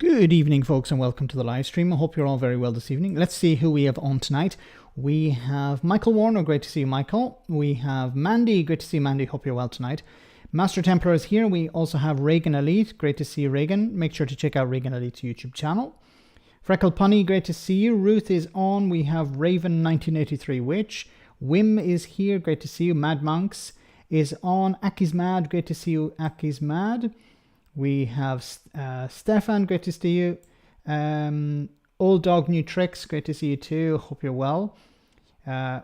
Good evening, folks, and welcome to the live stream. I hope you're all very well this evening. Let's see who we have on tonight. We have Michael Warner. Great to see you, Michael. We have Mandy. Great to see you, Mandy. Hope you're well tonight. Master Templar is here. We also have Reagan Elite. Great to see you, Reagan. Make sure to check out Reagan Elite's YouTube channel. Freckle Punny, great to see you. Ruth is on. We have Raven 1983 Witch. Wim is here. Great to see you. Mad Monks is on. Aki's Mad. Great to see you, Aki's Mad. We have Stefan, great to see you. Old Dog New Tricks, great to see you too. Hope you're well.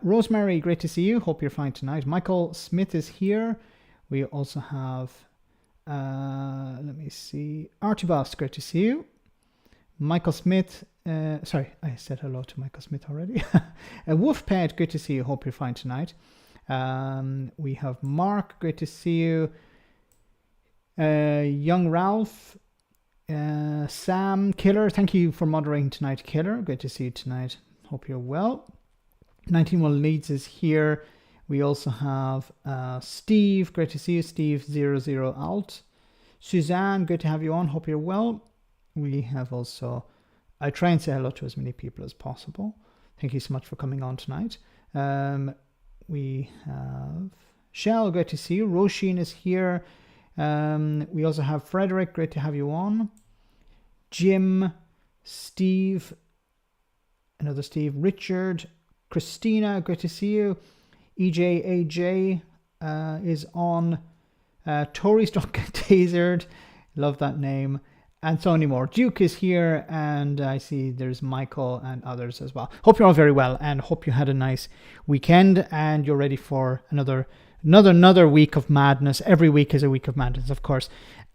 Rosemary, great to see you. Hope you're fine tonight. Michael Smith is here. We also have, let me see, Archibald, great to see you. Michael Smith, sorry, I said hello to Michael Smith already. Wolfpad, great to see you. Hope you're fine tonight. We have Mark, great to see you. Young Ralph, Sam, Killer, thank you for moderating tonight, Killer. Great to see you tonight. Hope you're well. 191 Leads is here. We also have Steve, great to see you, Steve 00 Alt. Suzanne, great to have you on. Hope you're well. We have also, I try and say hello to as many people as possible. Thank you so much for coming on tonight. We have Shell, great to see you. Roisin is here. We also have Frederick, great to have you on. Jim, Steve, another Steve, Richard, Christina, great to see you. EJAJ is on. Tories don't get tasered, love that name. And so many more. Duke is here, and I see there's Michael and others as well. Hope you're all very well, and hope you had a nice weekend, and you're ready for another week of madness. Every week is a week of madness, of course.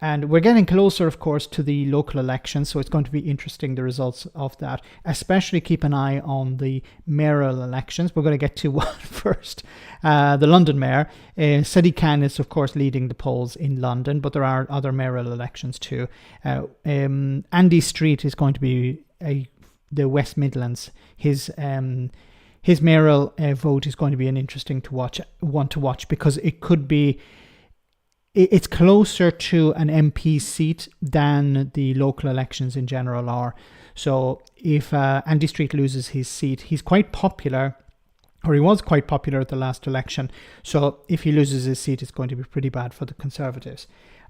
And we're getting closer, of course, to the local elections. So it's going to be interesting, the results of that. Especially keep an eye on the mayoral elections. We're going to get to one first. The London mayor. Sadiq Khan is, of course, leading the polls in London. But there are other mayoral elections too. Andy Street is going to be the West Midlands. His mayoral vote is going to be an interesting one to watch because it could be, it's closer to an MP seat than the local elections in general are. So if Andy Street loses his seat, he's quite popular, or he was quite popular at the last election. So if he loses his seat, it's going to be pretty bad for the Conservatives.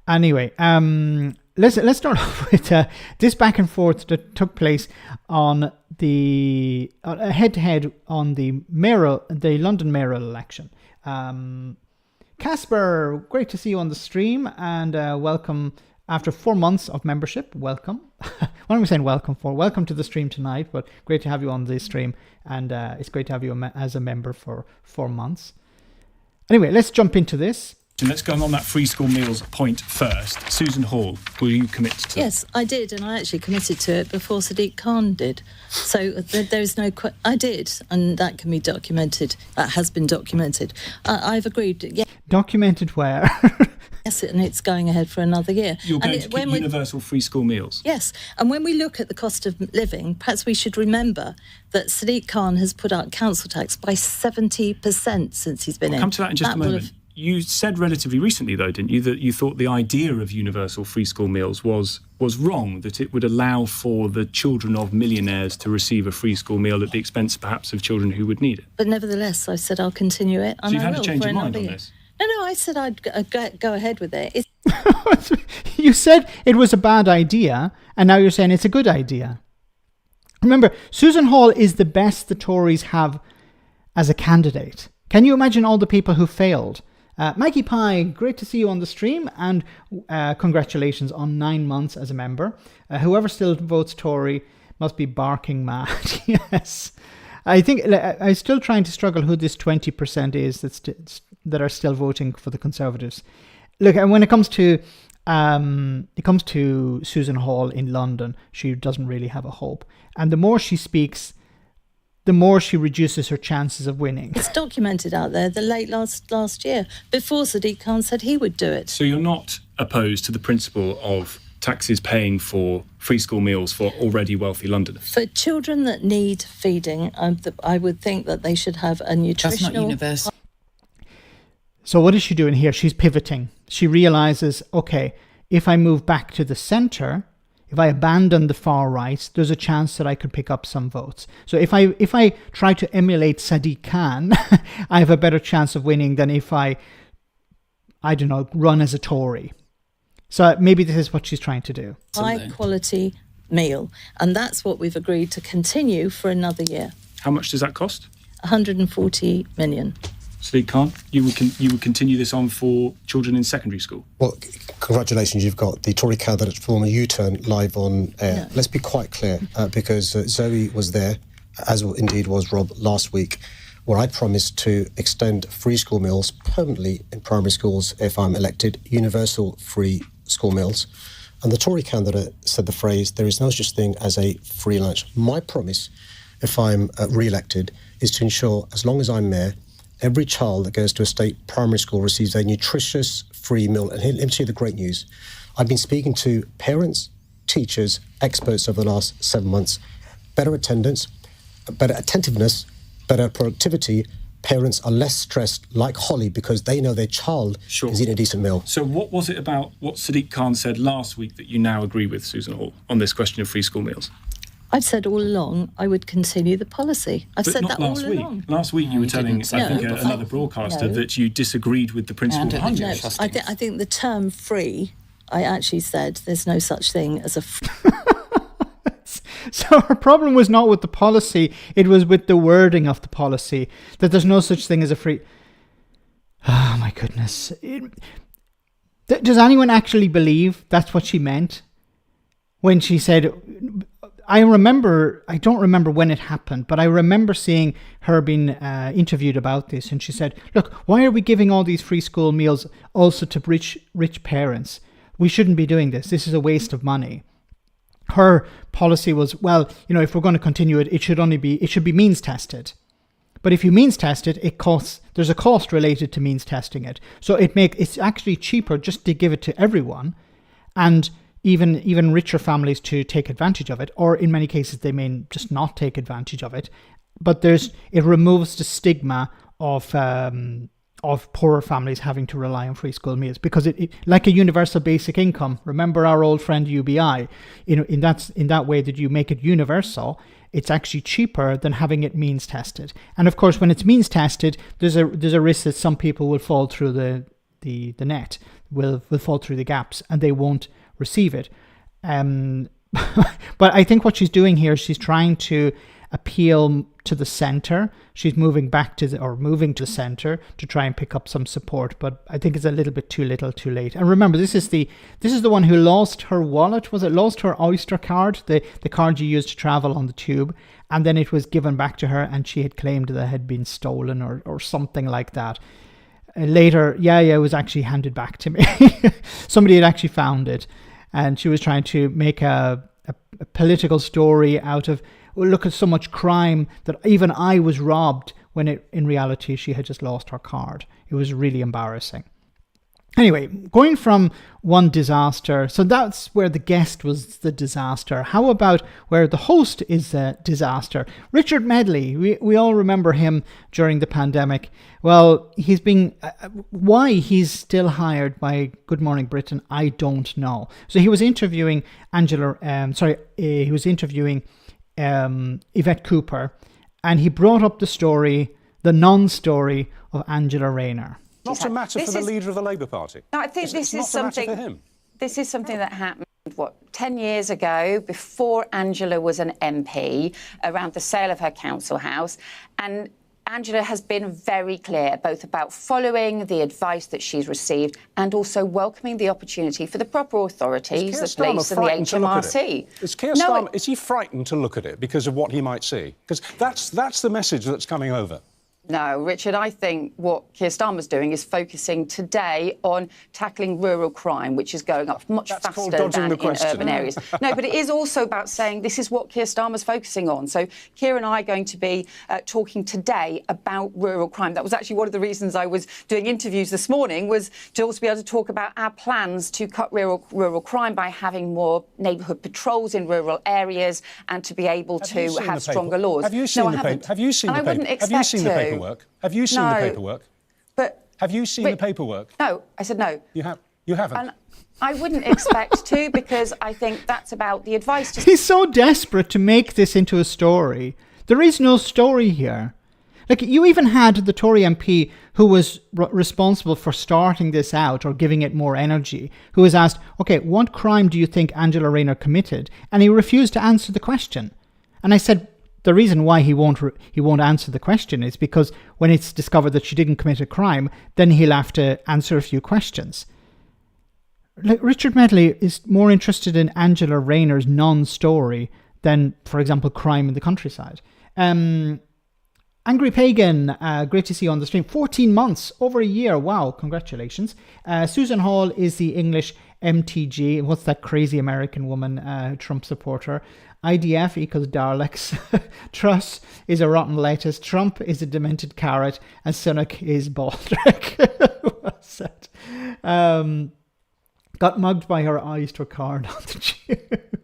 Anyway, let's start off with this back and forth that took place on the head-to-head on the London mayoral election. Casper, great to see you on the stream, and welcome after 4 months of membership. Welcome. What am I saying welcome for? Welcome to the stream tonight, but great to have you on the stream, and it's great to have you as a member for 4 months. Anyway, let's jump into this. Let's go on that free school meals point first. Susan Hall, will you commit to it? Yes, I did, and I actually committed to it before Sadiq Khan did. So there's no I did, and that can be documented. That has been documented. I've agreed. Yeah. Documented where? Yes, and it's going ahead for another year. You're going to keep universal free school meals? Yes, and when we look at the cost of living, perhaps we should remember that Sadiq Khan has put up council tax by 70% since he's been in. We'll come to that in just a moment. You said relatively recently, though, didn't you, that you thought the idea of universal free school meals was wrong, that it would allow for the children of millionaires to receive a free school meal at the expense, perhaps, of children who would need it. But nevertheless, I said I'll continue it. So you've had to change your mind on this? No, I said I'd go ahead with it. You said it was a bad idea, and now you're saying it's a good idea. Remember, Susan Hall is the best the Tories have as a candidate. Can you imagine all the people who failed? Maggie Pie, great to see you on the stream, and congratulations on 9 months as a member. Whoever still votes Tory must be barking mad. Yes. I think I'm still trying to struggle who this 20% is that are still voting for the Conservatives. Look, and when it comes to Susan Hall in London, she doesn't really have a hope. And the more she speaks, the more she reduces her chances of winning. It's documented out there, the late last year, before Sadiq Khan said he would do it. So you're not opposed to the principle of taxes paying for free school meals for already wealthy Londoners? For children that need feeding, I would think that they should have a nutritional... That's not universal. So what is she doing here? She's pivoting. She realises, okay, if I move back to the centre, if I abandon the far right, there's a chance that I could pick up some votes. So if I try to emulate Sadiq Khan, I have a better chance of winning than if I don't know, run as a Tory. So maybe this is what she's trying to do. High quality meal. And that's what we've agreed to continue for another year. How much does that cost? 140 million. Sadiq Khan, you would continue this on for children in secondary school? Well, congratulations, you've got the Tory candidate perform a U-turn live on air. No. Let's be quite clear, because Zoe was there, as indeed was Rob, last week, where I promised to extend free school meals permanently in primary schools if I'm elected, universal free school meals. And the Tory candidate said the phrase, there is no such thing as a free lunch. My promise, if I'm re-elected, is to ensure, as long as I'm mayor, every child that goes to a state primary school receives a nutritious free meal. And let me tell you the great news. I've been speaking to parents, teachers, experts over the last 7 months. Better attendance, better attentiveness, better productivity. Parents are less stressed, like Holly, because they know their child is eating a decent meal. So what was it about what Sadiq Khan said last week that you now agree with, Susan Hall, on this question of free school meals? I've said all along I would continue the policy. I've said that all along. Last week you were telling, I think, another broadcaster that you disagreed with the principle behind it. I think the term free, I actually said there's no such thing as a free. So her problem was not with the policy, it was with the wording of the policy, that there's no such thing as a free... Oh my goodness. Does anyone actually believe that's what she meant when she said... I don't remember when it happened, but I remember seeing her being interviewed about this, and she said, look, why are we giving all these free school meals also to rich parents? We shouldn't be doing this. This is a waste of money. Her policy was, well, you know, if we're going to continue it, it should be means tested. But if you means test it, there's a cost related to means testing it. So it's actually cheaper just to give it to everyone, and even richer families to take advantage of it, or in many cases they may just not take advantage of it. But it removes the stigma of poorer families having to rely on free school meals, because it like a universal basic income. Remember our old friend UBI, you know, in that way that you make it universal, it's actually cheaper than having it means tested. And of course, when it's means tested, there's a risk that some people will fall through the net, will fall through the gaps, and they won't receive it. But I think what she's doing here, she's trying to appeal to the centre. She's moving to the centre to try and pick up some support. But I think it's a little bit too little, too late. And remember, this is the one who lost her wallet. Was it lost her Oyster card, the card you used to travel on the tube, and then it was given back to her, and she had claimed that it had been stolen or something like that. Later, it was actually handed back to me. Somebody had actually found it, and she was trying to make a political story out of, well, look at so much crime that even I was robbed, when in reality she had just lost her card. It was really embarrassing. Anyway, going from one disaster, so that's where the guest was the disaster. How about where the host is a disaster? Richard Medley, we all remember him during the pandemic. Well, why he's still hired by Good Morning Britain, I don't know. So he was interviewing Yvette Cooper, and he brought up the non-story of Angela Rayner. Not a matter for the leader of the Labour Party. No, I think this is something. For him. This is something that happened, 10 years ago, before Angela was an MP, around the sale of her council house, and Angela has been very clear both about following the advice that she's received and also welcoming the opportunity for the proper authorities, the police and the HMRC. Is Keir Starmer, is he frightened to look at it because of what he might see? Because that's the message that's coming over. No, Richard, I think what Keir Starmer's doing is focusing today on tackling rural crime, which is going up much faster than in urban areas. No, but it is also about saying this is what Keir Starmer's focusing on. So Keir and I are going to be talking today about rural crime. That was actually one of the reasons I was doing interviews this morning, was to also be able to talk about our plans to cut rural crime by having more neighbourhood patrols in rural areas and to be able to have stronger laws. Have you seen the paper? Have you seen the paper? Have you seen the paperwork? Have you seen the paperwork? But have you seen the paperwork? No, I said no. You have. You haven't. And I wouldn't expect to, because I think that's about the advice. He's so desperate to make this into a story. There is no story here. Like, you even had the Tory MP who was responsible for starting this out or giving it more energy, who was asked, okay, what crime do you think Angela Rayner committed? And he refused to answer the question. And I said, the reason why he won't answer the question is because when it's discovered that she didn't commit a crime, then he'll have to answer a few questions. Like, Richard Medley is more interested in Angela Rayner's non-story than, for example, crime in the countryside. Angry Pagan, great to see you on the stream. 14 months, over a year. Wow, congratulations. Susan Hall is the English MTG. What's that crazy American woman, Trump supporter? IDF equals Daleks. Truss is a rotten lettuce. Trump is a demented carrot. And Sunak is Baldrick. Well said. Got mugged by her Oyster card on the tube.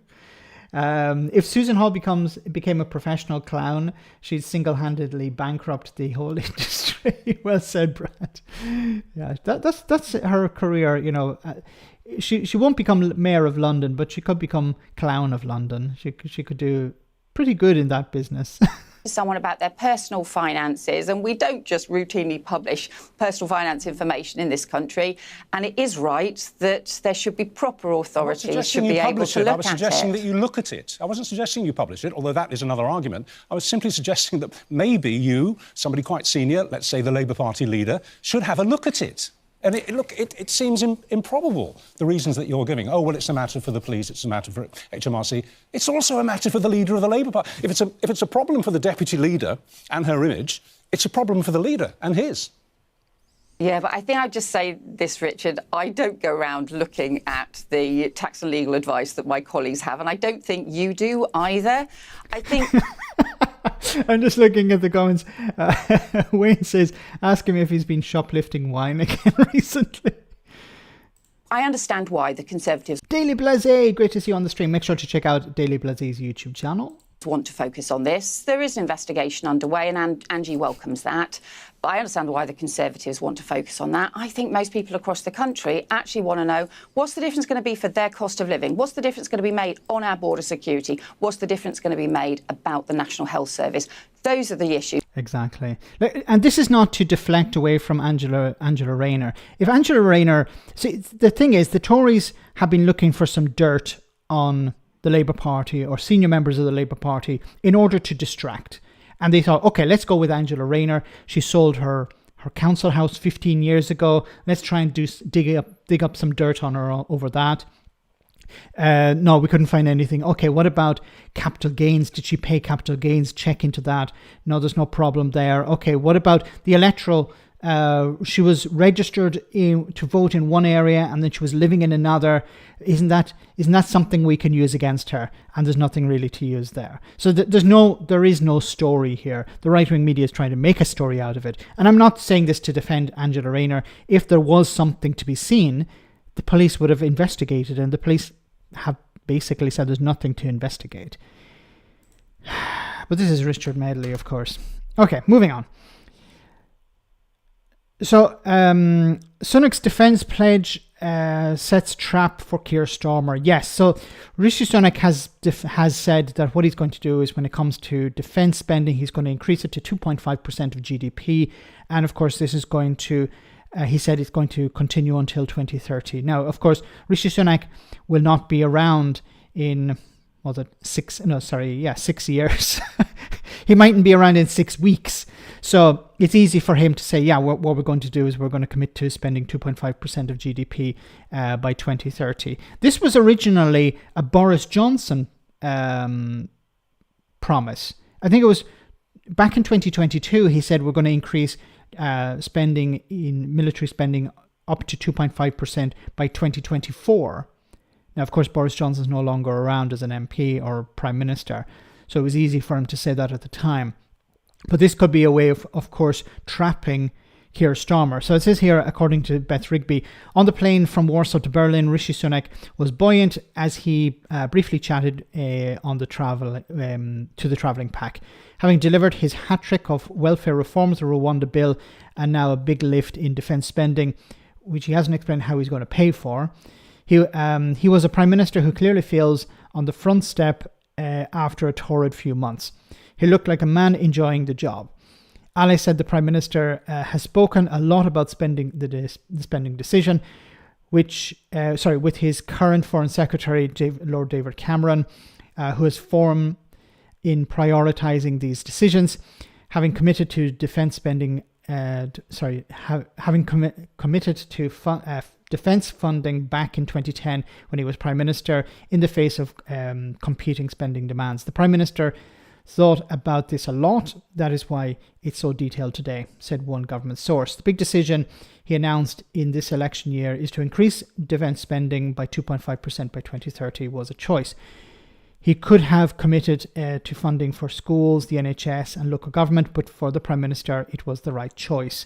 If Susan Hall became a professional clown, she'd single-handedly bankrupt the whole industry. Well said, Brad. Yeah, that's her career. You know, she won't become mayor of London, but she could become clown of London. She could do pretty good in that business. Someone about their personal finances, and we don't just routinely publish personal finance information in this country, and it is right that there should be proper authorities should be able to look at it. I was suggesting that you look at it. I wasn't suggesting you publish it, although that is another argument. I was simply suggesting that maybe you, somebody quite senior, let's say the Labour Party leader, should have a look at it. And it seems improbable, the reasons that you're giving. Oh, well, it's a matter for the police, it's a matter for HMRC. It's also a matter for the leader of the Labour Party. If it's a problem for the deputy leader and her image, it's a problem for the leader and his. Yeah, but I think I'd just say this, Richard. I don't go around looking at the tax and legal advice that my colleagues have, and I don't think you do either. I think... I'm just looking at the comments. Wayne says, ask him if he's been shoplifting wine again recently. I understand why the Conservatives... Daily Blase, great to see you on the stream. Make sure to check out Daily Blase's YouTube channel. Want to focus on this. There is an investigation underway, and Angie welcomes that. But I understand why the Conservatives want to focus on that. I think most people across the country actually want to know, what's the difference going to be for their cost of living? What's the difference going to be made on our border security? What's the difference going to be made about the National Health Service? Those are the issues. Exactly. And this is not to deflect away from Angela Rayner. If Angela Rayner... See, the thing is, the Tories have been looking for some dirt on the Labour Party or senior members of the Labour Party in order to distract. And they thought, okay, let's go with Angela Rayner. She sold her council house 15 years ago. Let's try and dig up some dirt on her over that. No, we couldn't find anything. Okay, what about capital gains? Did she pay capital gains? Check into that. No, there's no problem there. Okay, what about the electoral... she was registered to vote in one area and then she was living in another. Isn't that something we can use against her? And there's nothing really to use there. So there is no story here. The right-wing media is trying to make a story out of it. And I'm not saying this to defend Angela Rayner. If there was something to be seen, the police would have investigated, and the police have basically said there's nothing to investigate. But this is Richard Medley, of course. Okay, moving on. So, Sunak's defence pledge sets trap for Keir Starmer. Yes, so Rishi Sunak has said that what he's going to do is, when it comes to defence spending, he's going to increase it to 2.5% of GDP. And of course, this is going to, he said it's going to continue until 2030. Now, of course, Rishi Sunak will not be around in, 6 years. He mightn't be around in 6 weeks. So it's easy for him to say, yeah, what we're going to do is we're going to commit to spending 2.5% of GDP by 2030. This was originally a Boris Johnson promise. I think it was back in 2022, he said we're going to increase spending in military spending up to 2.5% by 2024. Now, of course, Boris Johnson's no longer around as an MP or Prime Minister, so it was easy for him to say that at the time. But this could be a way of course, trapping Keir Starmer. So it says here, according to Beth Rigby, on the plane from Warsaw to Berlin, Rishi Sunak was buoyant as he briefly chatted on the travel to the travelling pack. Having delivered his hat-trick of welfare reforms, the Rwanda bill, and now a big lift in defence spending, which he hasn't explained how he's going to pay for. He was a prime minister who clearly feels on the front step after a torrid few months. He looked like a man enjoying the job. Ali said the prime minister has spoken a lot about the spending decision, with his current foreign secretary, Lord David Cameron, who has formed in prioritising these decisions, having committed to defence spending. Committed to defence funding back in 2010 when he was prime minister in the face of competing spending demands. The prime minister thought about this a lot. That is why it's so detailed today, said one government source. The big decision he announced in this election year is to increase defence spending by 2.5% by 2030 was a choice. He could have committed to funding for schools, the NHS and local government, but for the Prime Minister, it was the right choice.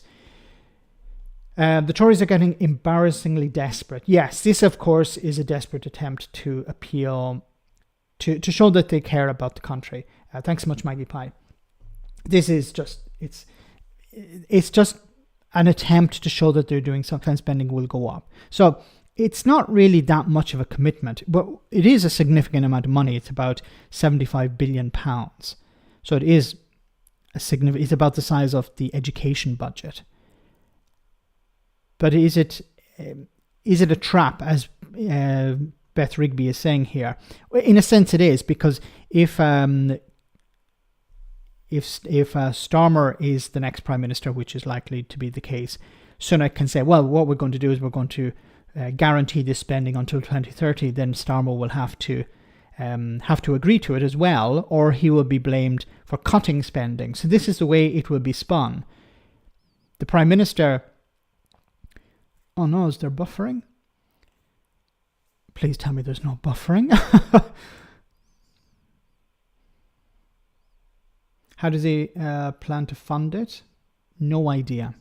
The Tories are getting embarrassingly desperate. Yes, this, of course, is a desperate attempt to appeal, to show that they care about the country. Thanks so much, Maggie Pie. This is just, it's just an attempt to show that they're doing something, spending will go up. So it's not really that much of a commitment, but it is a significant amount of money. It's about £75 billion. So it is it's about the size of the education budget. But is it a trap, as Beth Rigby is saying here? In a sense, it is, because if Starmer is the next prime minister, which is likely to be the case, Sunak can say, well, what we're going to do is we're going to guarantee this spending until 2030. Then Starmer will have to agree to it as well, or he will be blamed for cutting spending. So this is the way it will be spun. The prime minister. Oh no, is there buffering? Please tell me there's no buffering. How does he plan to fund it? No idea.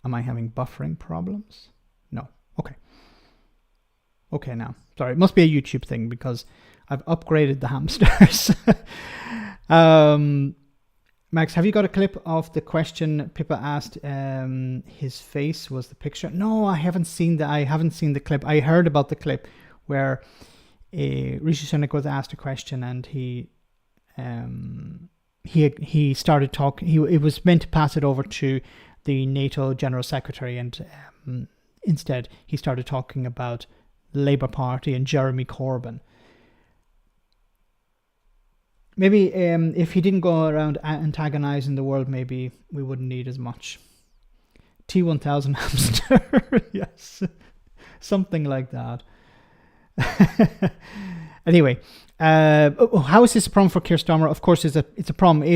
Am I having buffering problems? No. Okay. Okay now. Sorry, it must be a YouTube thing because I've upgraded the hamsters. Max, have you got a clip of the question Pippa asked? His face was the picture. No, I haven't seen the clip. I heard about the clip where Rishi Sunak was asked a question and he started talking. He was meant to pass it over to the NATO General Secretary, and instead he started talking about the Labour Party and Jeremy Corbyn. Maybe if he didn't go around antagonizing the world, maybe we wouldn't need as much. T1000 hamster, yes, something like that. Anyway, how is this a problem for Keir Starmer? Of course, it's a problem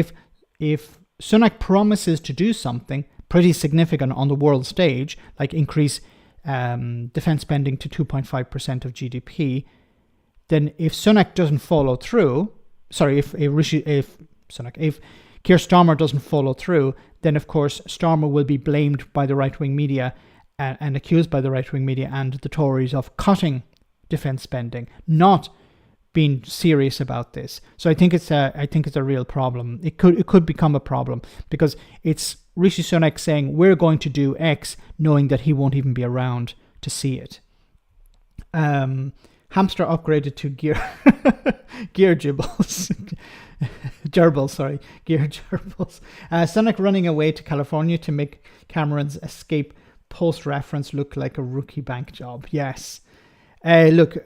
if Sunak promises to do something pretty significant on the world stage, like increase defense spending to 2.5% of GDP, then if Sunak doesn't follow through, if Keir Starmer doesn't follow through, then of course Starmer will be blamed by the right-wing media and accused by the right-wing media and the Tories of cutting defense spending, not being serious about this. So I think it's a real problem. It could become a problem because it's Rishi Sunak saying we're going to do X, knowing that he won't even be around to see it. Hamster upgraded to gear gerbils. Gear gerbils. Sunak running away to California to make Cameron's escape post-reference look like a rookie bank job. Yes. Look,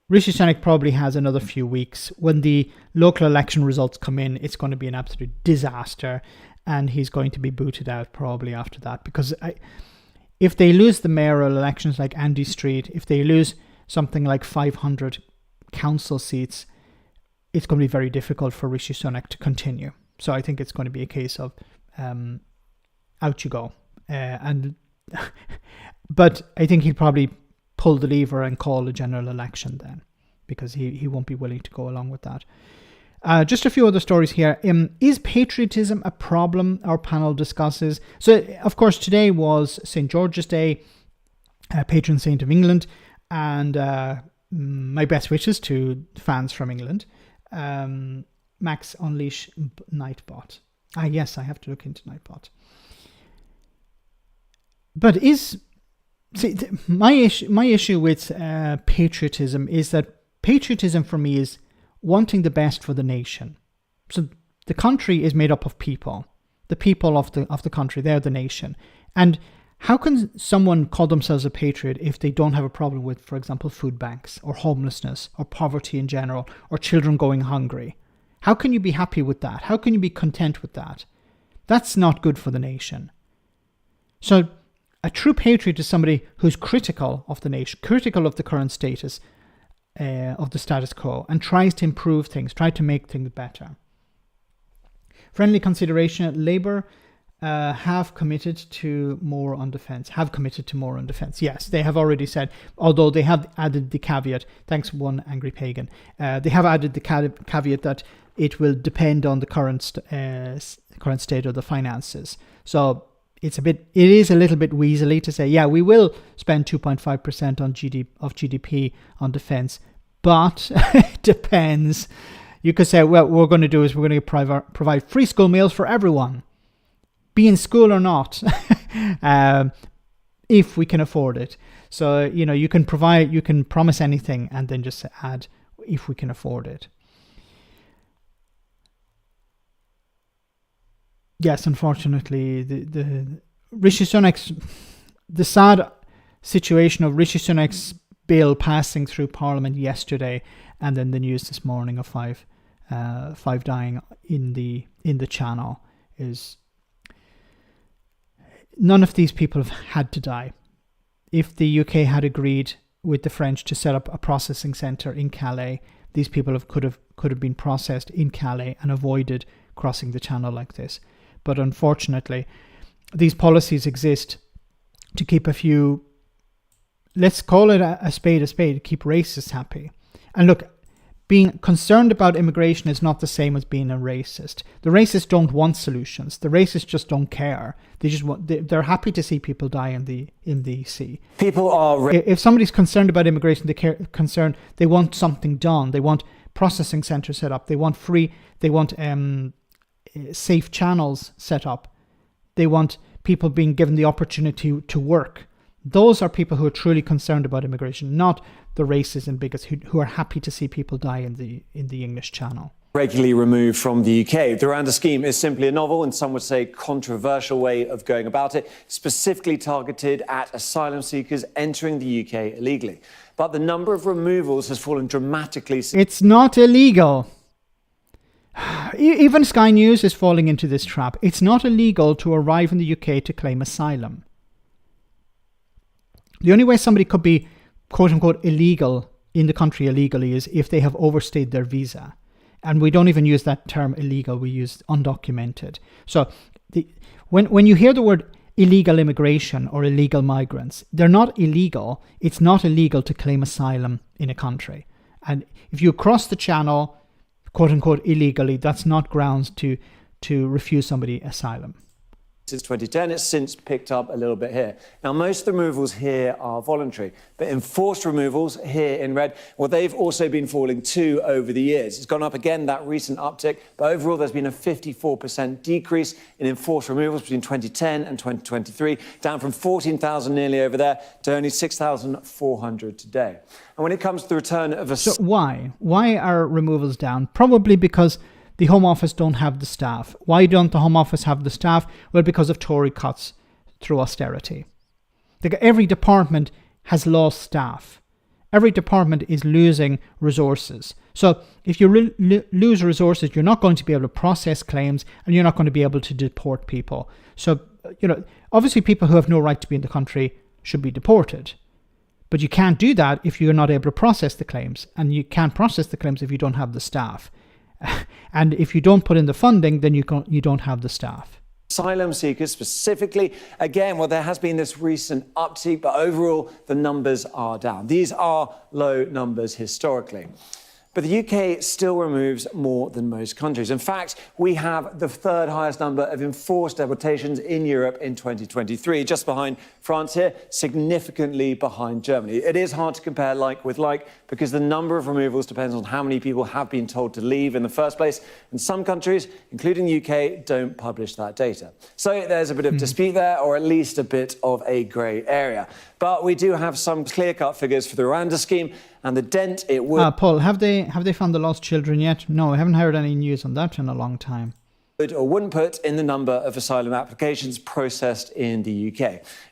Rishi Sunak probably has another few weeks. When the local election results come in, it's going to be an absolute disaster, and he's going to be booted out probably after that. Because if they lose the mayoral elections like Andy Street, if they lose something like 500 council seats, it's going to be very difficult for Rishi Sunak to continue. So I think it's going to be a case of out you go. But I think he'll probably pull the lever and call a general election then, because he won't be willing to go along with that. Just a few other stories here. Is patriotism a problem? Our panel discusses. So, of course, today was St. George's Day, patron saint of England, and my best wishes to fans from England. Max unleash Nightbot. Yes, I have to look into Nightbot. But my issue with patriotism is that patriotism for me is wanting the best for the nation. So the country is made up of people. The people of the country, they're the nation. And how can someone call themselves a patriot if they don't have a problem with, for example, food banks or homelessness or poverty in general or children going hungry? How can you be happy with that? How can you be content with that? That's not good for the nation. So a true patriot is somebody who's critical of the nation, critical of the current status of the status quo, and tries to improve things, try to make things better. Friendly consideration, Labour have committed to more on defence. Yes, they have already said, although they have added the caveat, thanks one angry pagan, they have added the caveat that it will depend on the current state of the finances. So it is a little bit weaselly to say, yeah, we will spend 2.5% of GDP on defence, but it depends. You could say, well, what we're going to do is we're going to provide free school meals for everyone, be in school or not, if we can afford it. So, you can promise anything and then just add, if we can afford it. Yes, unfortunately, the Rishi Sunak's, the sad situation of Rishi Sunak's bill passing through Parliament yesterday, and then the news this morning of five dying in the Channel is. None of these people have had to die. If the UK had agreed with the French to set up a processing centre in Calais, these people could have been processed in Calais and avoided crossing the Channel like this. But unfortunately, these policies exist to keep a few, let's call it a spade, keep racists happy. And look, being concerned about immigration is not the same as being a racist. The racists don't want solutions. The racists just don't care. They're happy to see people die in the sea. People are. If somebody's concerned about immigration, they want something done. They want processing centres set up. They want safe channels set up. They want people being given the opportunity to work. Those are people who are truly concerned about immigration, not the racists and bigots who are happy to see people die in the English Channel. Regularly removed from the UK. The Rwanda scheme is simply a novel and some would say controversial way of going about it, specifically targeted at asylum seekers entering the UK illegally. But the number of removals has fallen dramatically. It's not illegal. Even Sky News is falling into this trap. It's not illegal to arrive in the UK to claim asylum. The only way somebody could be, quote unquote, illegal in the country illegally is if they have overstayed their visa. And we don't even use that term illegal, we use undocumented. So when you hear the word illegal immigration or illegal migrants, they're not illegal. It's not illegal to claim asylum in a country. And if you cross the Channel, quote unquote, illegally, that's not grounds to refuse somebody asylum. Since 2010, it's since picked up a little bit here. Now, most of the removals here are voluntary, but enforced removals here in red, well, they've also been falling too over the years. It's gone up again, that recent uptick, but overall there's been a 54% decrease in enforced removals between 2010 and 2023, down from 14,000 nearly over there to only 6,400 today. And when it comes to the return of So why? Why are removals down? Probably because the Home Office don't have the staff. Why don't the Home Office have the staff? Well, because of Tory cuts through austerity. Every department has lost staff. Every department is losing resources. So if you lose resources, you're not going to be able to process claims and you're not going to be able to deport people. So, obviously people who have no right to be in the country should be deported. But you can't do that if you're not able to process the claims. And you can't process the claims if you don't have the staff. And if you don't put in the funding, then you don't have the staff. Asylum seekers specifically, again, well, there has been this recent uptick, but overall the numbers are down. These are low numbers historically. But the UK still removes more than most countries. In fact, we have the third highest number of enforced deportations in Europe in 2023, just behind France here, significantly behind Germany. It is hard to compare like with like because the number of removals depends on how many people have been told to leave in the first place. And some countries, including the UK, don't publish that data. So there's a bit of dispute there, or at least a bit of a grey area. But we do have some clear-cut figures for the Rwanda scheme and the dent it would... Paul, have they found the lost children yet? No, I haven't heard any news on that in a long time. ...or wouldn't put in the number of asylum applications processed in the UK.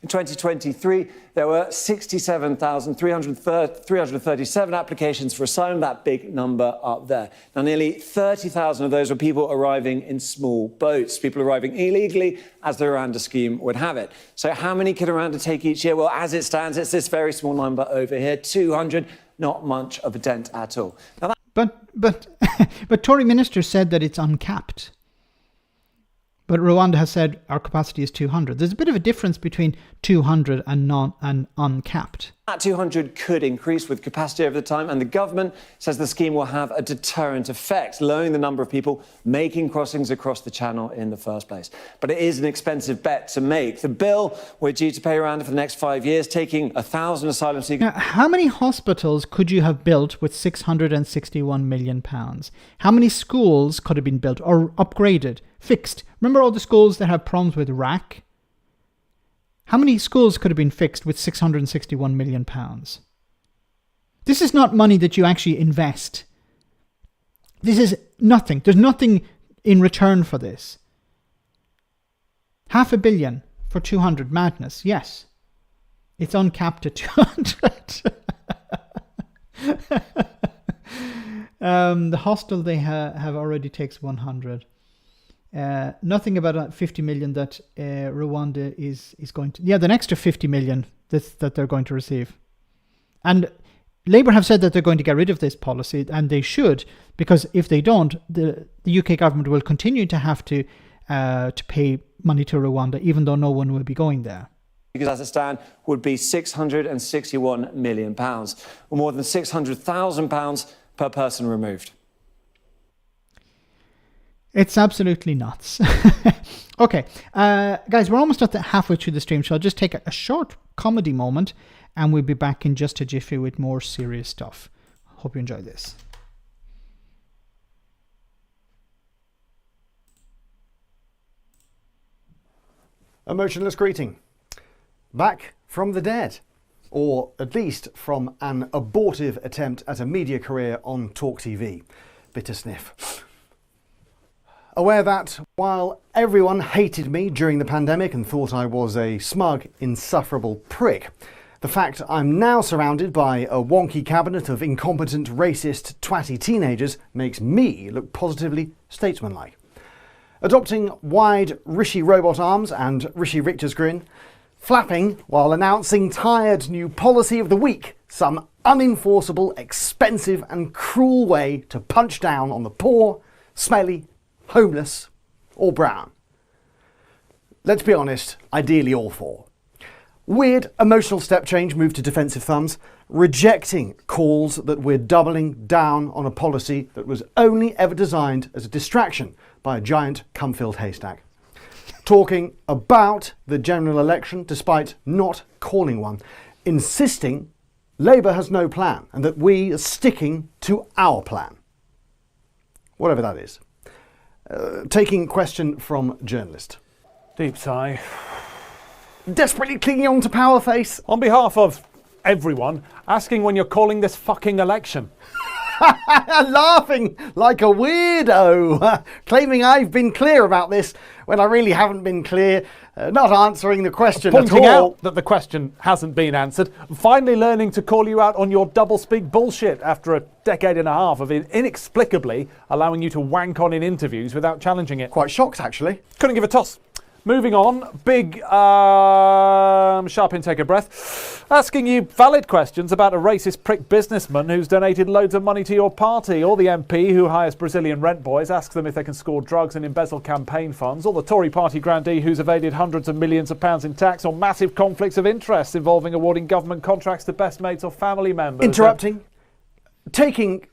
In 2023, there were 67,337 applications for asylum, that big number up there. Now, nearly 30,000 of those were people arriving in small boats, people arriving illegally, as the Rwanda scheme would have it. So how many can Rwanda take each year? Well, as it stands, it's this very small number over here, 200, not much of a dent at all. Now, But Tory ministers said that it's uncapped. But Rwanda has said our capacity is 200. There's a bit of a difference between 200 and uncapped. That 200 could increase with capacity over the time, and the government says the scheme will have a deterrent effect, lowering the number of people making crossings across the channel in the first place. But it is an expensive bet to make. The bill we're due to pay Rwanda for the next 5 years, taking 1,000 asylum seekers. Now, how many hospitals could you have built with £661 million? How many schools could have been built or upgraded, fixed? Remember all the schools that have problems with RAC? How many schools could have been fixed with £661 million? This is not money that you actually invest. This is nothing. There's nothing in return for this. £500 million for 200. Madness. Yes. It's uncapped at 200. The hostel they have already takes 100. Nothing about 50 million that Rwanda is going to... Yeah, the extra 50 million that they're going to receive. And Labour have said that they're going to get rid of this policy, and they should, because if they don't, the UK government will continue to have to pay money to Rwanda, even though no one will be going there. Because as it stands, would be £661 million, or more than £600,000 per person removed. It's absolutely nuts. Okay, guys, we're almost at the halfway through the stream, so I'll just take a short comedy moment, and we'll be back in just a jiffy with more serious stuff. Hope you enjoy this. Emotionless greeting. Back from the dead. Or at least from an abortive attempt at a media career on Talk TV. Bitter sniff. Aware that while everyone hated me during the pandemic and thought I was a smug, insufferable prick, the fact I'm now surrounded by a wonky cabinet of incompetent, racist, twatty teenagers makes me look positively statesmanlike. Adopting wide Rishi robot arms and Rishi Richter's grin, flapping while announcing tired new policy of the week, some unenforceable, expensive and cruel way to punch down on the poor, smelly, homeless or brown. Let's be honest, ideally all four. Weird emotional step change move to defensive thumbs, rejecting calls that we're doubling down on a policy that was only ever designed as a distraction by a giant cum-filled haystack. Talking about the general election despite not calling one, insisting Labour has no plan and that we are sticking to our plan. Whatever that is. Taking question from journalist. Deep sigh. Desperately clinging on to power face. On behalf of everyone, asking when you're calling this fucking election. Laughing like a weirdo, claiming I've been clear about this when I really haven't been clear, not answering the question at all. Pointing out that the question hasn't been answered, finally learning to call you out on your doublespeak bullshit after a decade and a half of inexplicably allowing you to wank on in interviews without challenging it. Quite shocked, actually. Couldn't give a toss. Moving on, big, sharp intake of breath. Asking you valid questions about a racist prick businessman who's donated loads of money to your party, or the MP who hires Brazilian rent boys, asks them if they can score drugs and embezzle campaign funds, or the Tory party grandee who's evaded hundreds of millions of pounds in tax, or massive conflicts of interest involving awarding government contracts to best mates or family members. Interrupting. Taking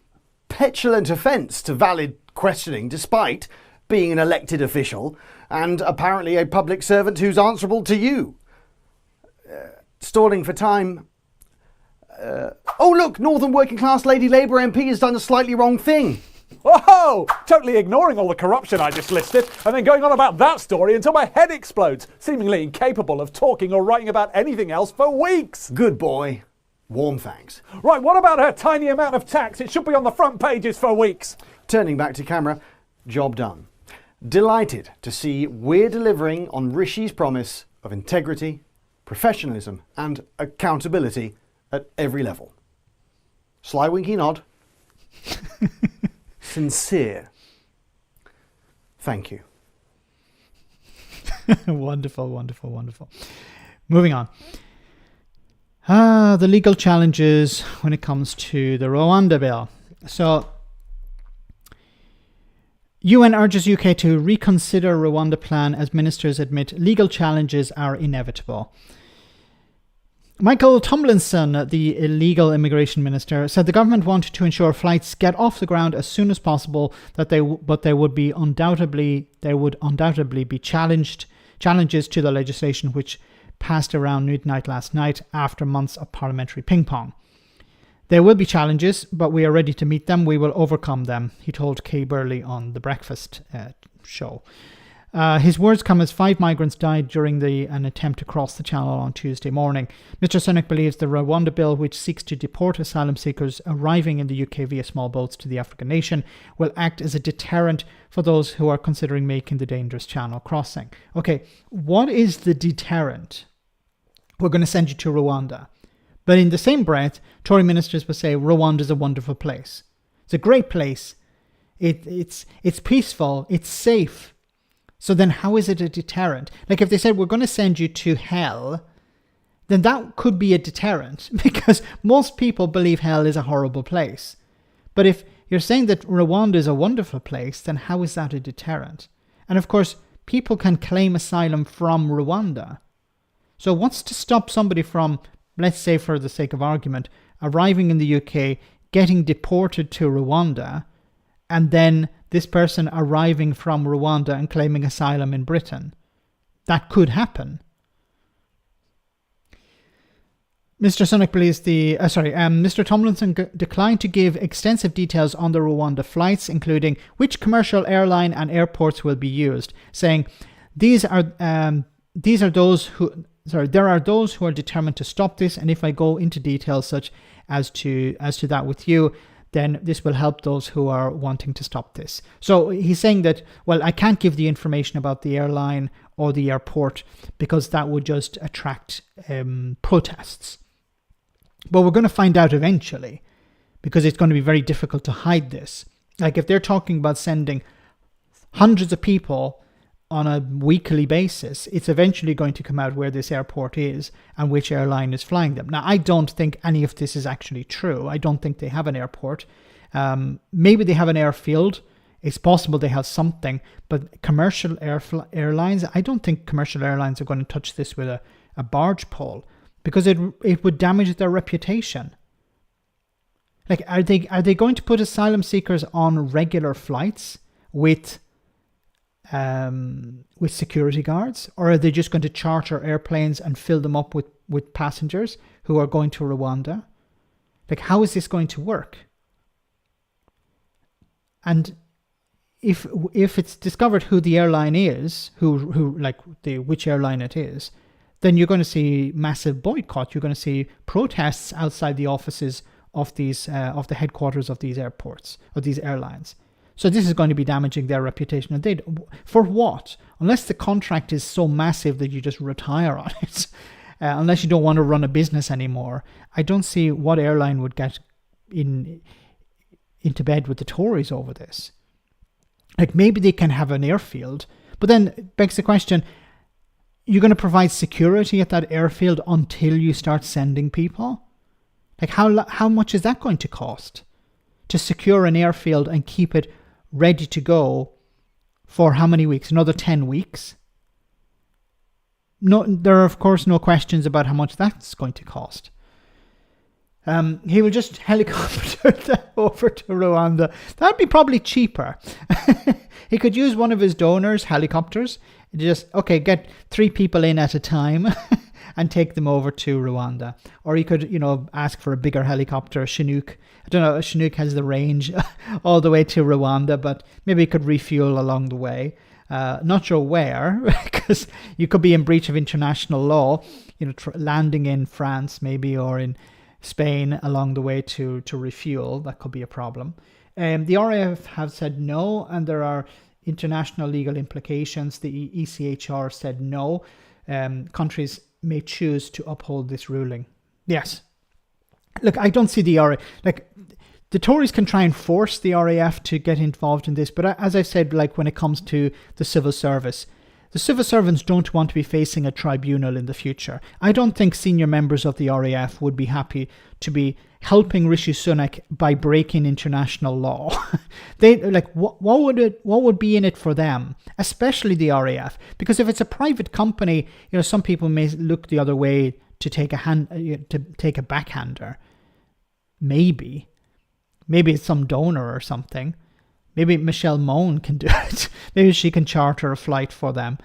petulant offence to valid questioning despite being an elected official and apparently a public servant who's answerable to you. Stalling for time. Oh look, Northern Working Class Lady Labour MP has done a slightly wrong thing. Whoa! Totally ignoring all the corruption I just listed and then going on about that story until my head explodes, seemingly incapable of talking or writing about anything else for weeks. Good boy. Warm thanks. Right, what about her tiny amount of tax? It should be on the front pages for weeks. Turning back to camera, job done. Delighted to see we're delivering on Rishi's promise of integrity, professionalism and accountability at every level. Sly winky nod. Sincere. Thank you. Wonderful, wonderful, wonderful. Moving on. The legal challenges when it comes to the Rwanda bill. So, UN urges UK to reconsider Rwanda plan as ministers admit legal challenges are inevitable. Michael Tomlinson, the illegal immigration minister, said the government wanted to ensure flights get off the ground as soon as possible, but there would undoubtedly be challenges to the legislation which passed around midnight last night after months of parliamentary ping pong. There will be challenges, but we are ready to meet them. We will overcome them, he told Kay Burley on The Breakfast show. His words come as 5 migrants died during an attempt to cross the channel on Tuesday morning. Mr. Sunak believes the Rwanda bill, which seeks to deport asylum seekers arriving in the UK via small boats to the African nation, will act as a deterrent for those who are considering making the dangerous channel crossing. Okay, what is the deterrent? We're going to send you to Rwanda. But in the same breath, Tory ministers will say Rwanda is a wonderful place. It's a great place. It's peaceful. It's safe. So then how is it a deterrent? Like if they said, we're going to send you to hell, then that could be a deterrent because most people believe hell is a horrible place. But if you're saying that Rwanda is a wonderful place, then how is that a deterrent? And of course, people can claim asylum from Rwanda. So what's to stop somebody from, let's say for the sake of argument, arriving in the UK, getting deported to Rwanda, and then this person arriving from Rwanda and claiming asylum in Britain? That could happen. Mr. Sunak believes Mr. Tomlinson declined to give extensive details on the Rwanda flights, including which commercial airline and airports will be used, saying there are those who are determined to stop this, and if I go into details such as to that with you, then this will help those who are wanting to stop this. So he's saying that, well, I can't give the information about the airline or the airport because that would just attract protests. But we're going to find out eventually because it's going to be very difficult to hide this. Like if they're talking about sending hundreds of people on a weekly basis, it's eventually going to come out where this airport is and which airline is flying them. Now, I don't think any of this is actually true. I don't think they have an airport. Maybe they have an airfield. It's possible they have something, but commercial airlines, I don't think commercial airlines are going to touch this with a barge pole because it would damage their reputation. Like, are they going to put asylum seekers on regular flights with security guards, or are they just going to charter airplanes and fill them up with passengers who are going to Rwanda? Like, how is this going to work? And if it's discovered who the airline is, which airline it is, then you're going to see massive boycott. You're going to see protests outside the offices of these of the headquarters of these airports or these airlines. So this is going to be damaging their reputation. And for what? Unless the contract is so massive that you just retire on it, unless you don't want to run a business anymore, I don't see what airline would get into bed with the Tories over this. Like maybe they can have an airfield, but then it begs the question, you're going to provide security at that airfield until you start sending people? Like how much is that going to cost? To secure an airfield and keep it ready to go for how many weeks? Another 10 weeks? No, there are of course no questions about how much that's going to cost. He will just helicopter them over to Rwanda. That'd be probably cheaper. He could use one of his donors' helicopters. Just, okay, get 3 people in at a time and take them over to Rwanda. Or he could, ask for a bigger helicopter, a Chinook. I don't know, a Chinook has the range all the way to Rwanda, but maybe he could refuel along the way. Not sure where, because you could be in breach of international law, landing in France maybe, or in Spain along the way to refuel. That could be a problem. The RAF have said no, and there are international legal implications. The ECHR said no. Countries may choose to uphold this ruling. Yes. Look, I don't see the RAF... the Tories can try and force the RAF to get involved in this, but as I said, when it comes to the civil service, the civil servants don't want to be facing a tribunal in the future. I don't think senior members of the RAF would be happy to be helping Rishi Sunak by breaking international law. They what would be in it for them, especially the RAF? Because if it's a private company, some people may look the other way to take a backhander. Maybe it's some donor or something. Maybe Michelle Moan can do it. Maybe she can charter a flight for them,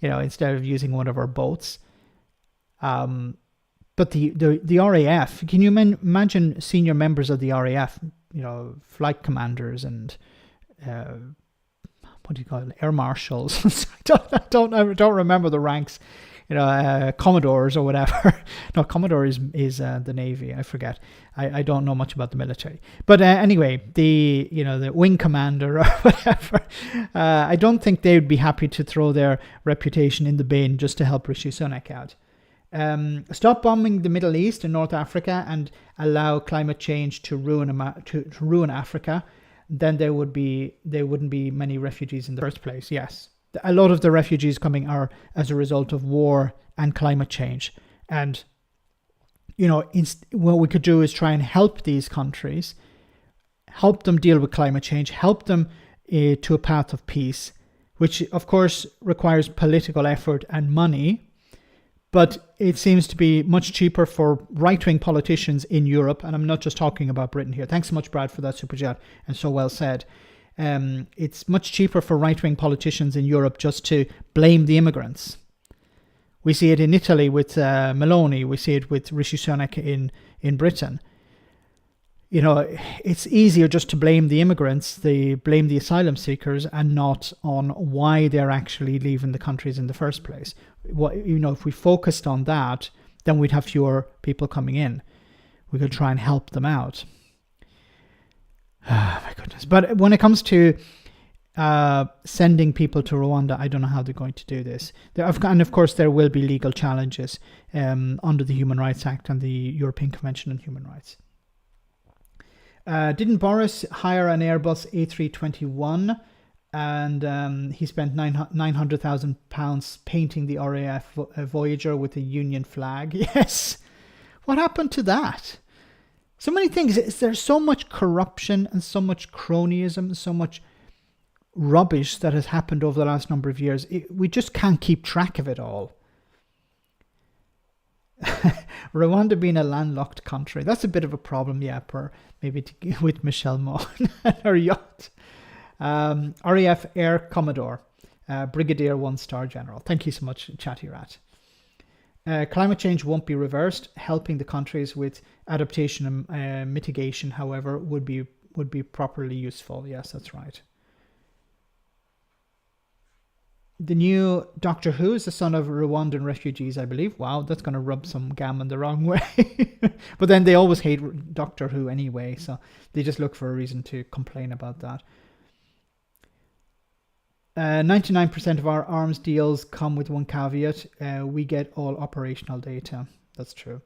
instead of using one of her boats. But the RAF, can you imagine senior members of the RAF, flight commanders and what do you call it, air marshals? I don't remember the ranks. Commodores or whatever. No, Commodore is the Navy. I forget. I don't know much about the military. But anyway, the wing commander or whatever. I don't think they would be happy to throw their reputation in the bin just to help Rishi Sunak out. Stop bombing the Middle East and North Africa and allow climate change to ruin Africa. Then there wouldn't be many refugees in the first place. Yes. A lot of the refugees coming are as a result of war and climate change. And, what we could do is try and help these countries, help them deal with climate change, help them to a path of peace, which, of course, requires political effort and money. But it seems to be much cheaper for right-wing politicians in Europe. And I'm not just talking about Britain here. Thanks so much, Brad, for that super chat. And so well said. It's much cheaper for right-wing politicians in Europe just to blame the immigrants. We see it in Italy with Meloni. We see it with Rishi Sunak in Britain. It's easier just to blame the immigrants, blame the asylum seekers, and not on why they're actually leaving the countries in the first place. If we focused on that, then we'd have fewer people coming in. We could try and help them out. Oh, my goodness. But when it comes to sending people to Rwanda, I don't know how they're going to do this. And of course, there will be legal challenges under the Human Rights Act and the European Convention on Human Rights. Didn't Boris hire an Airbus A321 and he spent £900,000 painting the RAF Voyager with a Union flag? Yes. What happened to that? So many things. There's so much corruption and so much cronyism and so much rubbish that has happened over the last number of years. We just can't keep track of it all. Rwanda being a landlocked country. That's a bit of a problem, with Michelle Moan and her yacht. RAF Air Commodore, Brigadier 1-star General. Thank you so much, Chatty Rat. Climate change won't be reversed. Helping the countries with adaptation and mitigation, however, would be properly useful. Yes, that's right. The new Doctor Who is the son of Rwandan refugees, I believe. Wow, that's going to rub some gammon the wrong way. But then they always hate Doctor Who anyway, so they just look for a reason to complain about that. 99% of our arms deals come with one caveat. We get all operational data. That's true.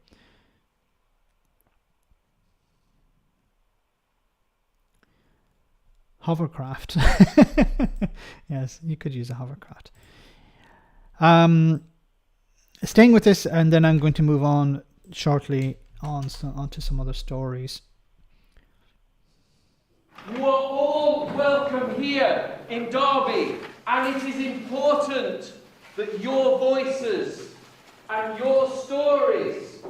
Hovercraft. Yes, you could use a hovercraft. Staying with this, and then I'm going to move on shortly on to some other stories. You are all welcome here in Derby, and it is important that your voices and your stories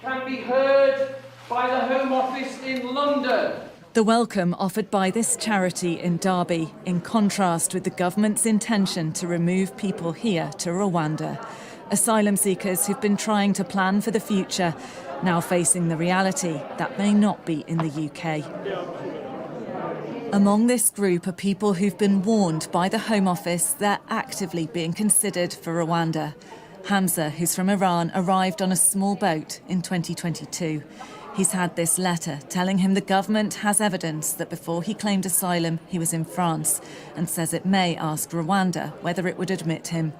can be heard by the Home Office in London. The welcome offered by this charity in Derby, in contrast with the government's intention to remove people here to Rwanda. Asylum seekers who've been trying to plan for the future, now facing the reality that may not be in the UK. Among this group are people who've been warned by the Home Office they're actively being considered for Rwanda. Hamza, who's from Iran, arrived on a small boat in 2022. He's had this letter telling him the government has evidence that before he claimed asylum, he was in France, and says it may ask Rwanda whether it would admit him.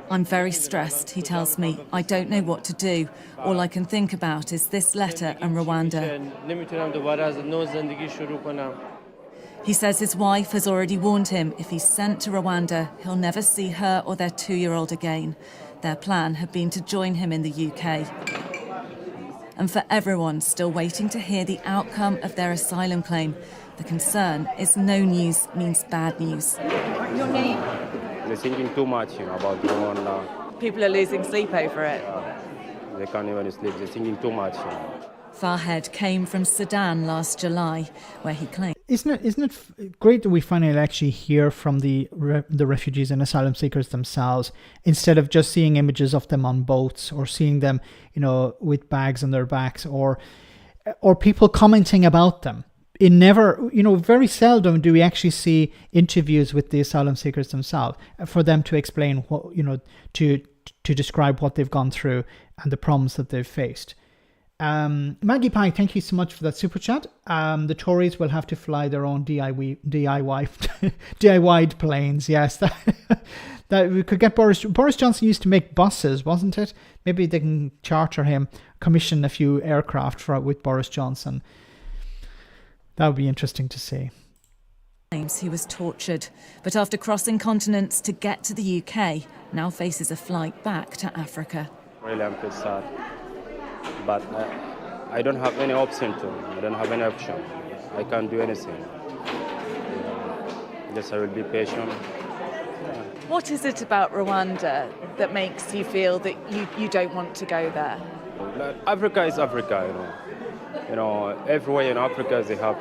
I'm very stressed, he tells me. I don't know what to do. All I can think about is this letter and Rwanda. He says his wife has already warned him if he's sent to Rwanda, he'll never see her or their 2-year-old again. Their plan had been to join him in the UK. And for everyone still waiting to hear the outcome of their asylum claim, the concern is no news means bad news. They're thinking too much, about Rwanda. People are losing sleep over it. They can't even sleep. They're thinking too much. Farhed came from Sudan last July, where he claimed. Isn't it great that we finally actually hear from the refugees and asylum seekers themselves, instead of just seeing images of them on boats or seeing them, with bags on their backs, or people commenting about them. It never, very seldom do we actually see interviews with the asylum seekers themselves for them to explain what, to describe what they've gone through and the problems that they've faced. Maggie Pie, thank you so much for that super chat. The Tories will have to fly their own DIY planes. Yes, that we could get Boris Johnson used to make buses, wasn't it? Maybe they can charter him, commission a few aircraft with Boris Johnson. That would be interesting to see. He was tortured, but after crossing continents to get to the UK, now faces a flight back to Africa. Really, I'm pretty sad. But I don't have any option I don't have any option. I can't do anything. Just I will be patient. What is it about Rwanda that makes you feel that you don't want to go there? Africa is Africa, everywhere in Africa they have,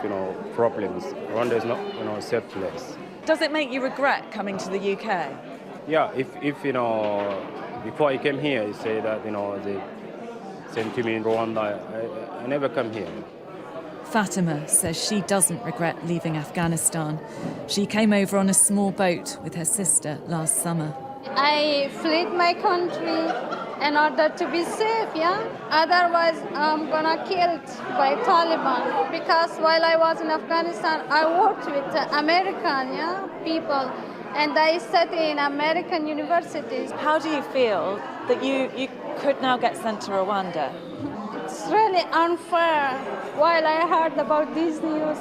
problems. Rwanda is not, a safe place. Does it make you regret coming to the UK? Yeah, if before I came here, you say that, they sent to me in Rwanda, I never come here. Fatima says she doesn't regret leaving Afghanistan. She came over on a small boat with her sister last summer. I fled my country in order to be safe, Otherwise, I'm gonna killed by Taliban. Because while I was in Afghanistan, I worked with American, people, and I studied in American universities. How do you feel that you could now get sent to Rwanda? It's really unfair. While I heard about this news,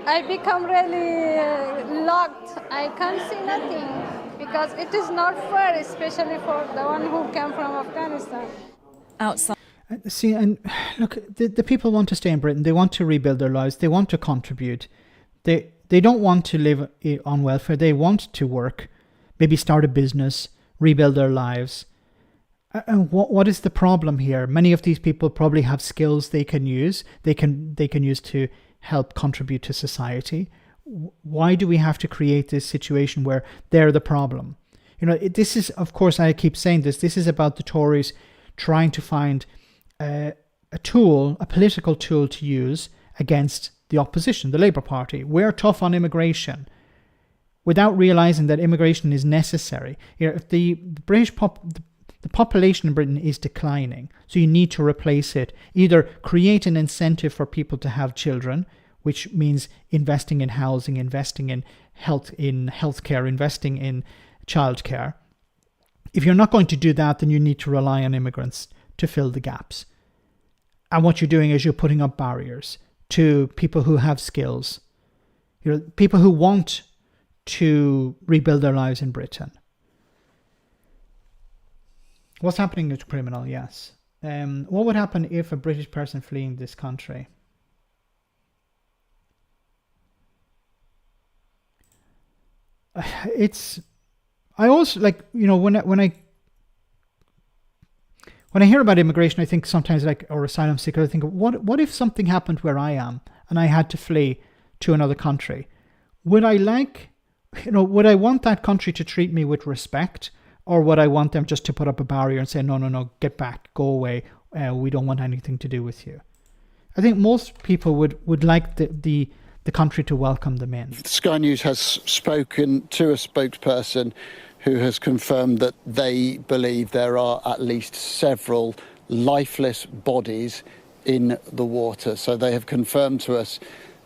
I become really locked. I can't see nothing because it is not fair, especially for the one who came from Afghanistan. Outside. See, and look, the people want to stay in Britain. They want to rebuild their lives. They want to contribute. They don't want to live on welfare. They want to work, maybe start a business, rebuild their lives. And what is the problem here? Many of these people probably have skills they can use. They can use to help contribute to society. Why do we have to create this situation where they're the problem? This is, of course, I keep saying this is about the Tories trying to find a political tool to use against the opposition, the Labour Party. We're tough on immigration, without realising that immigration is necessary. If the British the population in Britain is declining, so you need to replace it. Either create an incentive for people to have children, which means investing in housing, investing in healthcare, investing in childcare. If you're not going to do that, then you need to rely on immigrants to fill the gaps. And what you're doing is you're putting up barriers to people who have skills, people who want to rebuild their lives in Britain. What's happening is criminal, yes. What would happen if a British person fleeing this country? I also, when I when I hear about immigration, I think sometimes or asylum seeker, I think, what if something happened where I am and I had to flee to another country? Would I would I want that country to treat me with respect, or would I want them just to put up a barrier and say, no, get back, go away, we don't want anything to do with you? I think most people would like the country to welcome them in. Sky News has spoken to a spokesperson who has confirmed that they believe there are at least several lifeless bodies in the water. So they have confirmed to us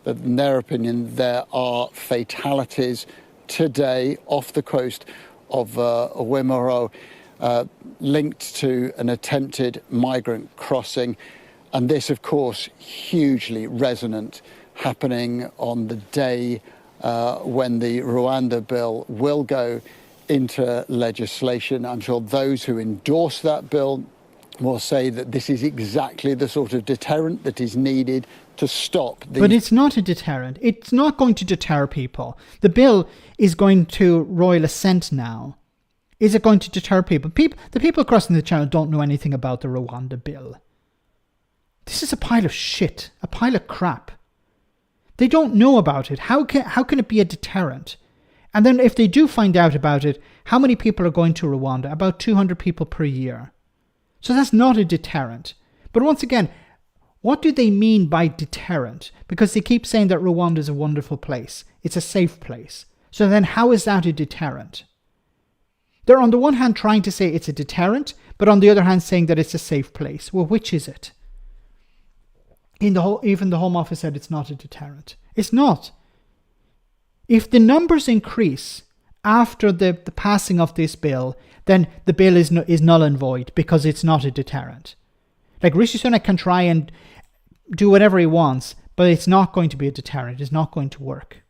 that, in their opinion, there are fatalities today off the coast of Wimmera, linked to an attempted migrant crossing. And this, of course, hugely resonant, happening on the day when the Rwanda bill will go into legislation. I'm sure those who endorse that bill will say that this is exactly the sort of deterrent that is needed to stop these. But it's not a deterrent. It's not going to deter people. The bill is going to royal assent now. Is it going to deter people? The people crossing the channel don't know anything about the Rwanda bill. This is a pile of shit, a pile of crap. They don't know about it. How can it be a deterrent? And then if they do find out about it, how many people are going to Rwanda? About 200 people per year. So that's not a deterrent. But once again, what do they mean by deterrent? Because they keep saying that Rwanda is a wonderful place. It's a safe place. So then how is that a deterrent? They're on the one hand trying to say it's a deterrent, but on the other hand saying that it's a safe place. Well, which is it? Even the Home Office said it's not a deterrent. It's not. If the numbers increase after the passing of this bill, then the bill is null and void because it's not a deterrent. Like, Rishi Sunak can try and do whatever he wants, but it's not going to be a deterrent. It's not going to work.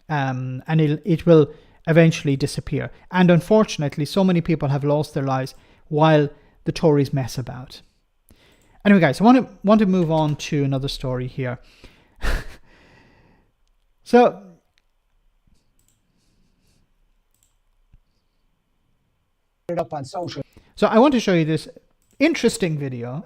And it will eventually disappear. And unfortunately, so many people have lost their lives while the Tories mess about. Anyway, guys, I want to move on to another story here. So I want to show you this interesting video.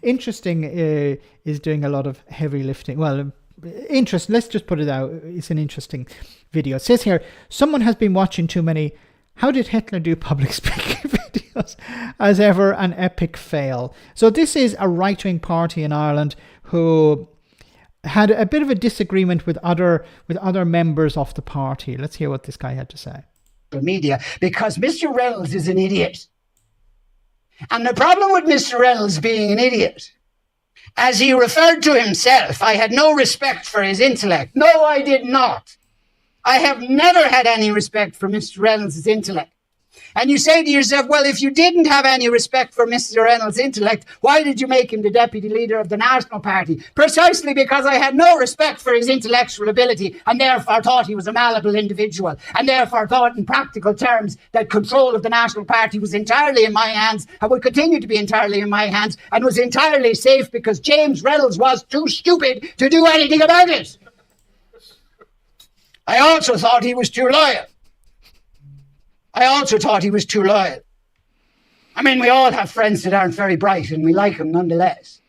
Interesting is doing a lot of heavy lifting. Well, let's just put it out. It's an interesting video. It says here, someone has been watching too many How Did Hitler Do Public Speaking videos as ever an epic fail. So this is a right-wing party in Ireland who had a bit of a disagreement with other members of the party. Let's hear what this guy had to say. Media, because Mr. Reynolds is an idiot. And the problem with Mr. Reynolds being an idiot, as he referred to himself, I had no respect for his intellect. No, I did not. I have never had any respect for Mr. Reynolds' intellect. And you say to yourself, well, if you didn't have any respect for Mr. Reynolds' intellect, why did you make him the deputy leader of the National Party? Precisely because I had no respect for his intellectual ability and therefore thought he was a malleable individual and therefore thought in practical terms that control of the National Party was entirely in my hands and would continue to be entirely in my hands and was entirely safe because James Reynolds was too stupid to do anything about it. I also thought he was too loyal. I mean, we all have friends that aren't very bright and we like them nonetheless.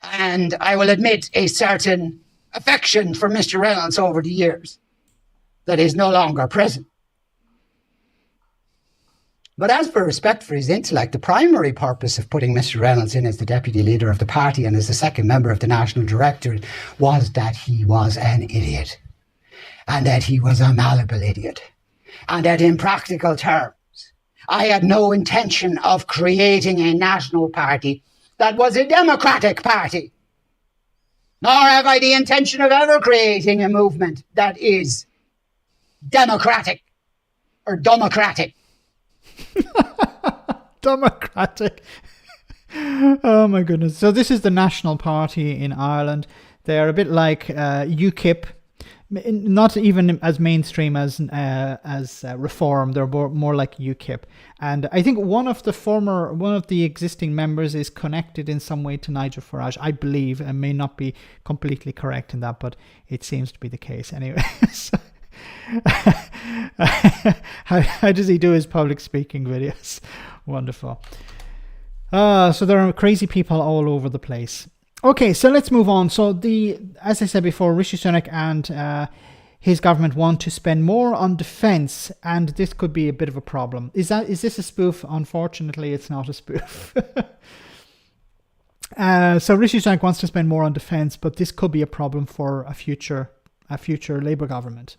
And I will admit a certain affection for Mr. Reynolds over the years that is no longer present. But as for respect for his intellect, the primary purpose of putting Mr. Reynolds in as the deputy leader of the party and as the second member of the National Directorate was that he was an idiot. And that he was a malleable idiot. And that in practical terms, I had no intention of creating a national party that was a democratic party. Nor have I the intention of ever creating a movement that is democratic or democratic. Democratic. Oh my goodness. So this is the National Party in Ireland. They're a bit like UKIP. Not even as mainstream as Reform. They're more like UKIP, and I think one of the existing members is connected in some way to Nigel Farage. I believe, I may not be completely correct in that, but it seems to be the case anyway. So, how does he do his public speaking videos? Wonderful. So there are crazy people all over the place. Okay, so let's move on. So as I said before, Rishi Sunak and his government want to spend more on defence, and this could be a bit of a problem. Is this a spoof? Unfortunately, it's not a spoof. So Rishi Sunak wants to spend more on defence, but this could be a problem for a future Labour government.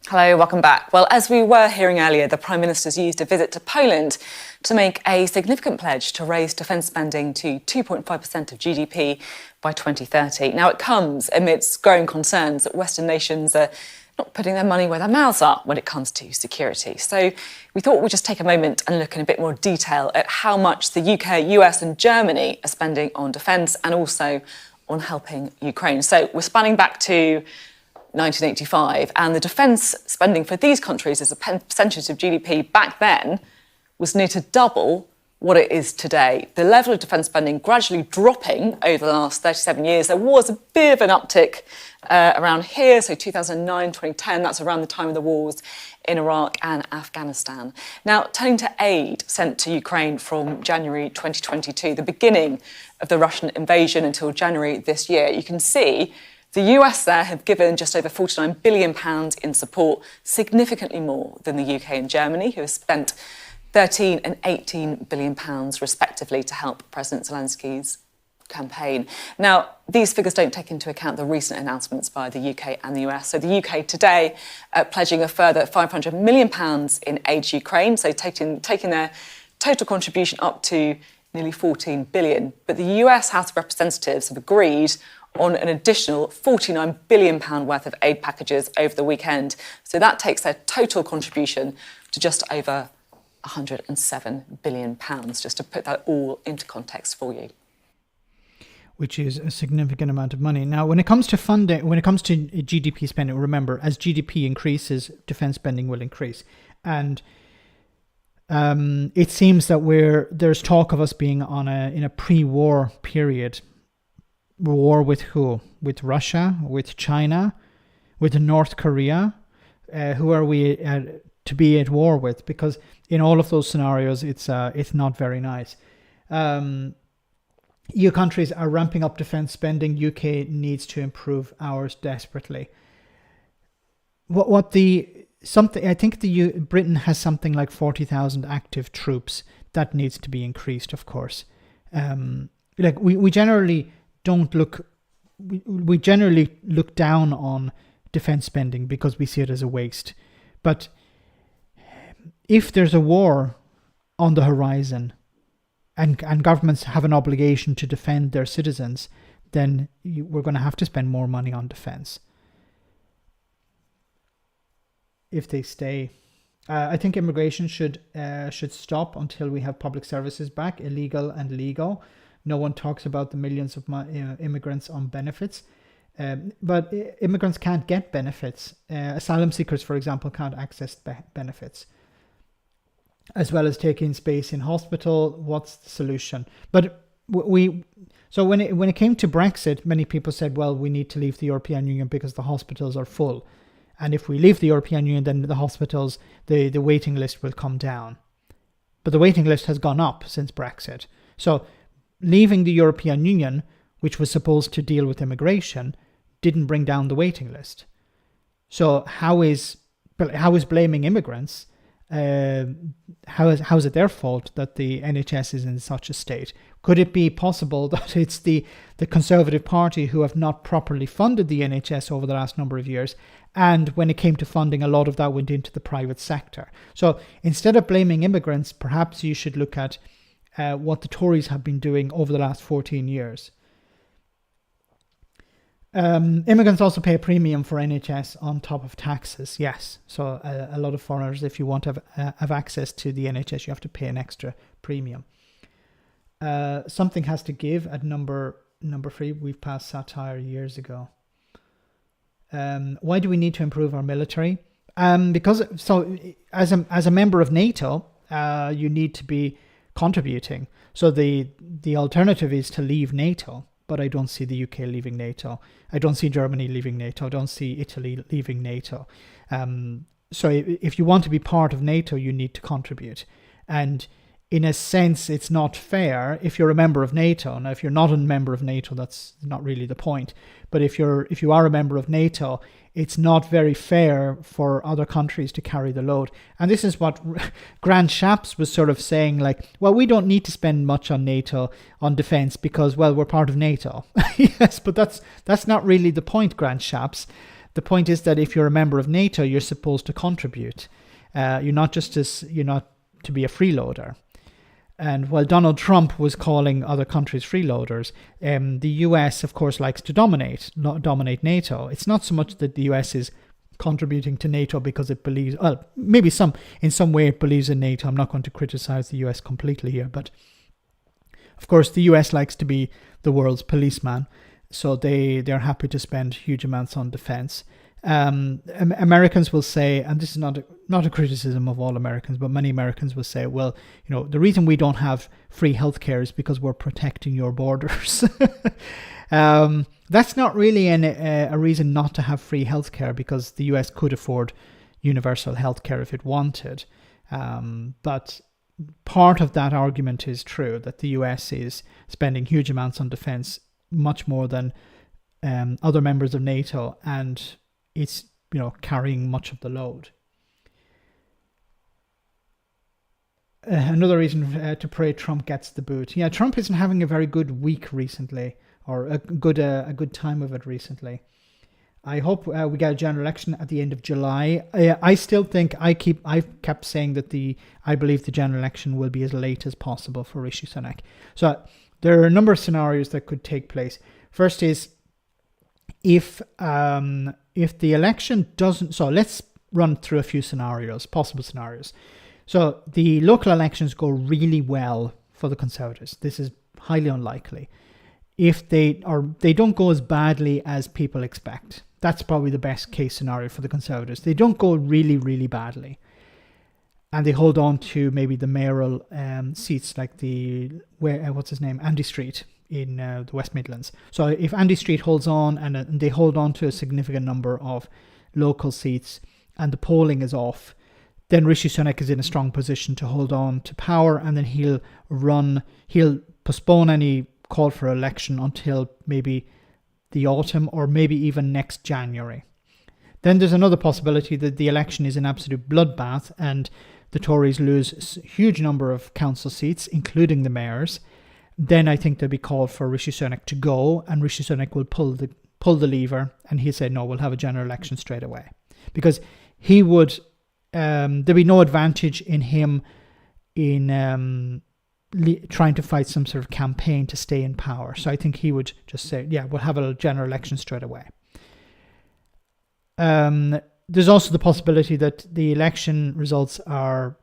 Hello, welcome back. Well, as we were hearing earlier, the Prime Minister's used a visit to Poland to make a significant pledge to raise defence spending to 2.5% of GDP by 2030. Now, it comes amidst growing concerns that Western nations are not putting their money where their mouths are when it comes to security. So we thought we'd just take a moment and look in a bit more detail at how much the UK, US and Germany are spending on defence and also on helping Ukraine. So we're spanning back to 1985, and the defence spending for these countries as a percentage of GDP back then was near to double what it is today. The level of defence spending gradually dropping over the last 37 years. There was a bit of an uptick around here, so 2009, 2010, that's around the time of the wars in Iraq and Afghanistan. Now, turning to aid sent to Ukraine from January 2022, the beginning of the Russian invasion until January this year, you can see the US there have given just over £49 billion in support, significantly more than the UK and Germany, who have spent £13 and £18 billion respectively to help President Zelensky's campaign. Now, these figures don't take into account the recent announcements by the UK and the US. So the UK today pledging a further £500 million in aid to Ukraine, so taking their total contribution up to nearly £14 billion. But the US House of Representatives have agreed on an additional £49 billion worth of aid packages over the weekend. So that takes their total contribution to just over £107 billion, just to put that all into context for you. Which is a significant amount of money. Now, when it comes to funding, when it comes to GDP spending, remember, as GDP increases, defence spending will increase. And it seems that there's talk of us being in a pre-war period. War with who? With Russia, with China, with North Korea? Who are we to be at war with? Because in all of those scenarios, it's not very nice. EU countries are ramping up defence spending. UK needs to improve ours desperately. I think Britain has something like 40,000 active troops. That needs to be increased, of course. We generally we generally look down on defense spending because we see it as a waste. But if there's a war on the horizon and governments have an obligation to defend their citizens, then we're going to have to spend more money on defense. If they stay, I think immigration should stop until we have public services back, illegal and legal. No one talks about the millions of immigrants on benefits, but immigrants can't get benefits. Asylum seekers, for example, can't access benefits. As well as taking space in hospital, what's the solution? But so when it came to Brexit, many people said, well, we need to leave the European Union because the hospitals are full. And if we leave the European Union, then the hospitals, the waiting list will come down. But the waiting list has gone up since Brexit. So leaving the European Union, which was supposed to deal with immigration, didn't bring down the waiting list. So how is blaming immigrants? How is it their fault that the NHS is in such a state? Could it be possible that it's the Conservative Party who have not properly funded the NHS over the last number of years, and when it came to funding, a lot of that went into the private sector? So instead of blaming immigrants, perhaps you should look at what the Tories have been doing over the last 14 years. Immigrants also pay a premium for NHS on top of taxes, yes. So a lot of foreigners, if you want to have access to the NHS, you have to pay an extra premium. Something has to give at number 3. We've passed satire years ago. Why do we need to improve our military? Because as a member of NATO, you need to be contributing. So the alternative is to leave NATO, but I don't see the UK leaving NATO. I don't see Germany leaving NATO. I don't see Italy leaving NATO. So if you want to be part of NATO, you need to contribute. And in a sense, it's not fair if you're a member of NATO. Now, if you're not a member of NATO, that's not really the point. But if you are a member of NATO, it's not very fair for other countries to carry the load. And this is what Grant Shapps was sort of saying, like, well, we don't need to spend much on NATO, on defense, because, well, we're part of NATO. Yes, but that's not really the point, Grant Shapps. The point is that if you're a member of NATO, you're supposed to contribute. You're not to be a freeloader. And while Donald Trump was calling other countries freeloaders, the US, of course, likes to dominate NATO. It's not so much that the US is contributing to NATO because it believes, well, maybe in some way it believes in NATO. I'm not going to criticize the US completely here, but of course the US likes to be the world's policeman, so they're happy to spend huge amounts on defense. Americans will say, and this is not a criticism of all Americans, but many Americans will say, well, the reason we don't have free healthcare is because we're protecting your borders. That's not really a reason not to have free healthcare, because the US could afford universal healthcare if it wanted. But part of that argument is true, that the US is spending huge amounts on defense, much more than other members of NATO, and it's carrying much of the load. Another reason to pray Trump gets the boot. Yeah, Trump isn't having a very good week recently, or a good time of it recently. I hope we get a general election at the end of July. I still think I've kept saying that I believe the general election will be as late as possible for Rishi Sunak. So there are a number of scenarios that could take place. First is if the election doesn't, so let's run through a few possible scenarios. So the local elections go really well for the Conservatives. This is highly unlikely. If they don't go as badly as people expect, that's probably the best case scenario for the Conservatives. They don't go really, really badly, and they hold on to maybe the mayoral seats, like Andy Street in the West Midlands. So if Andy Street holds on and they hold on to a significant number of local seats and the polling is off, then Rishi Sunak is in a strong position to hold on to power, and then he'll postpone any call for election until maybe the autumn, or maybe even next January. Then there's another possibility that the election is an absolute bloodbath and the Tories lose a huge number of council seats, including the mayors. Then I think there'll be call for Rishi Sunak to go, and Rishi Sunak will pull the lever, and he'll say, no, we'll have a general election straight away. Because he would, there'd be no advantage in him in trying to fight some sort of campaign to stay in power. So I think he would just say, yeah, we'll have a general election straight away. There's also the possibility that the election results are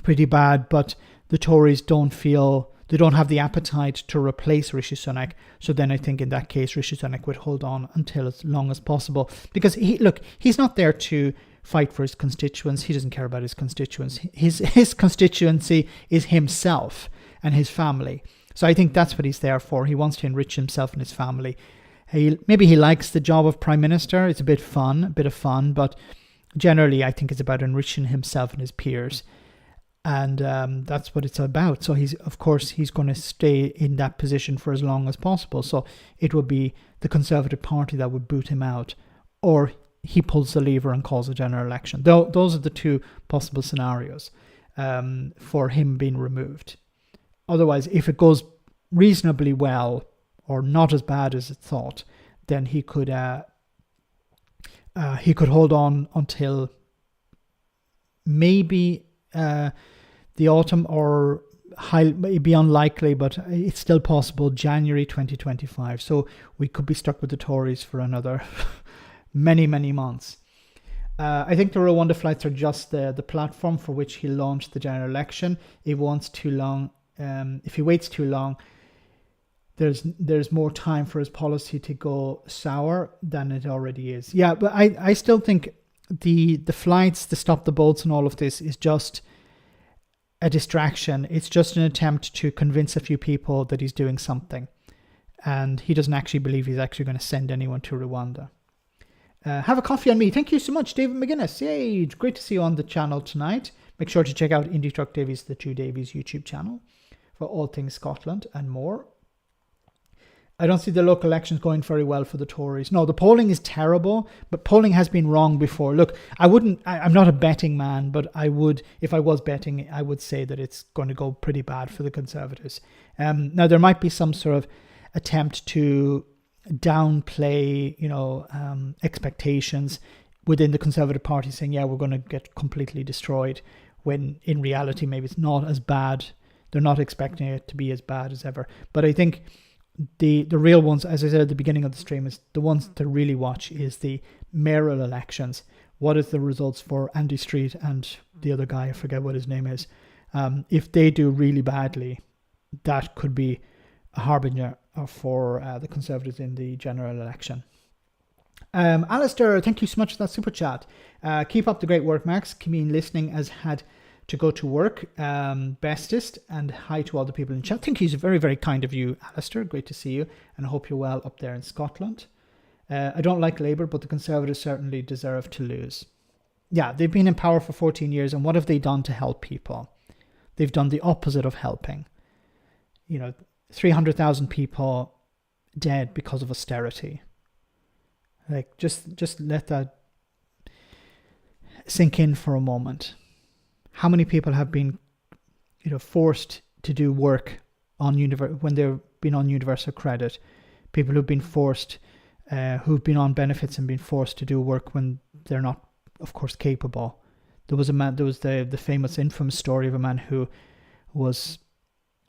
pretty bad, but the Tories don't have the appetite to replace Rishi Sunak. So then I think in that case, Rishi Sunak would hold on until as long as possible. Because he's not there to fight for his constituents. He doesn't care about his constituents. His constituency is himself and his family. So I think that's what he's there for. He wants to enrich himself and his family. Maybe he likes the job of Prime Minister. It's a bit of fun, but generally I think it's about enriching himself and his peers. And that's what it's about. So he's going to stay in that position for as long as possible. So it would be the Conservative Party that would boot him out, or he pulls the lever and calls a general election. Those are the two possible scenarios for him being removed. Otherwise, if it goes reasonably well or not as bad as it's thought, then he could hold on until maybe the autumn, or it'd be unlikely, but it's still possible, January 2025. So we could be stuck with the Tories for another many, many months. I think the Rwanda flights are just the platform for which he launched the general election. If he waits too long, there's more time for his policy to go sour than it already is. Yeah, but I still think the flights, the stop the boats and all of this is just a distraction. It's just an attempt to convince a few people that he's doing something. And he doesn't actually believe he's actually going to send anyone to Rwanda. Have a coffee on me. Thank you so much, David McGuinness. Yay, great to see you on the channel tonight. Make sure to check out Indie Truck Davies, the Two Davies YouTube channel for all things Scotland and more. I don't see the local elections going very well for the Tories. No, the polling is terrible, but polling has been wrong before. Look, I'm not a betting man, but I would, if I was betting, I would say that it's going to go pretty bad for the Conservatives. Now, there might be some sort of attempt to downplay, expectations within the Conservative Party, saying, yeah, we're going to get completely destroyed, when in reality, maybe it's not as bad. They're not expecting it to be as bad as ever. But I think the real ones, as I said at the beginning of the stream, is the ones to really watch is the mayoral elections. What is the results for Andy Street and the other guy? I forget what his name is. If they do really badly, that could be a harbinger for the Conservatives in the general election. Alistair, thank you so much for that super chat. Keep up the great work, Max. Kimeen listening has had to go to work. Bestest, and hi to all the people in chat. I think he's very, very kind of you, Alistair. Great to see you, and I hope you're well up there in Scotland. I don't like Labour, but the Conservatives certainly deserve to lose. Yeah, they've been in power for 14 years, and what have they done to help people? They've done the opposite of helping. 300,000 people dead because of austerity. Like, just let that sink in for a moment. How many people have been, forced to do work on when they've been on universal credit? People who've been forced, who've been on benefits and been forced to do work when they're not, of course, capable. There was the famous, infamous story of a man who was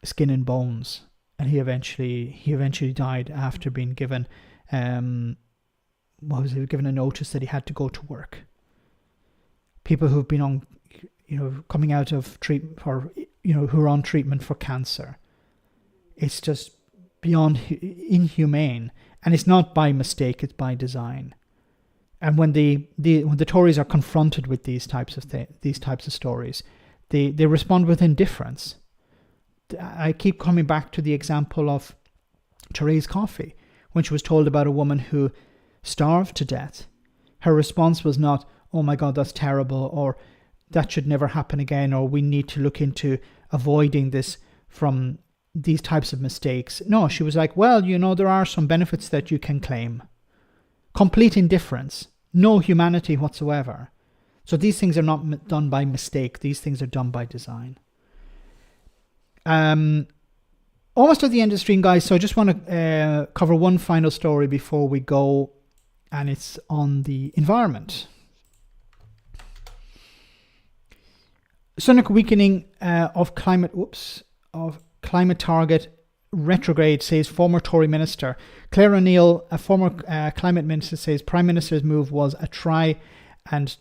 skin and bones, and he eventually died after being given, given a notice that he had to go to work. People who've been on, coming out of treatment for, who are on treatment for cancer. It's just beyond inhumane, and it's not by mistake; it's by design. And when the Tories are confronted with these types of stories, they respond with indifference. I keep coming back to the example of Therese Coffey when she was told about a woman who starved to death. Her response was not, "Oh my God, that's terrible," or "that should never happen again," or "we need to look into avoiding this from these types of mistakes." No, she was like, "Well, there are some benefits that you can claim." Complete indifference, no humanity whatsoever. So these things are not done by mistake. These things are done by design. Almost at the end of the stream, guys, so I just want to cover one final story before we go, and it's on the environment. Sunak weakening of climate target retrograde, says former Tory minister. Claire O'Neill, a former climate minister, says Prime Minister's move was to try and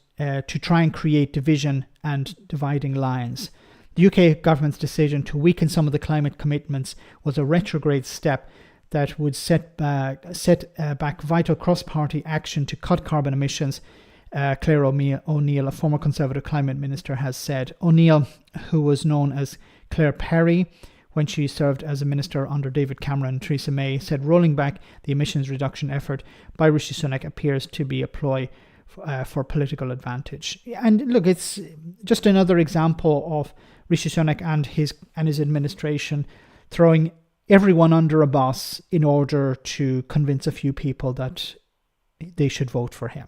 create division and dividing lines. The UK government's decision to weaken some of the climate commitments was a retrograde step that would set back vital cross-party action to cut carbon emissions. Claire O'Neill, a former Conservative climate minister, has said. O'Neill, who was known as Claire Perry when she served as a minister under David Cameron and Theresa May, said rolling back the emissions reduction effort by Rishi Sunak appears to be a ploy for political advantage. And look, it's just another example of Rishi Sunak and his administration throwing everyone under a bus in order to convince a few people that they should vote for him.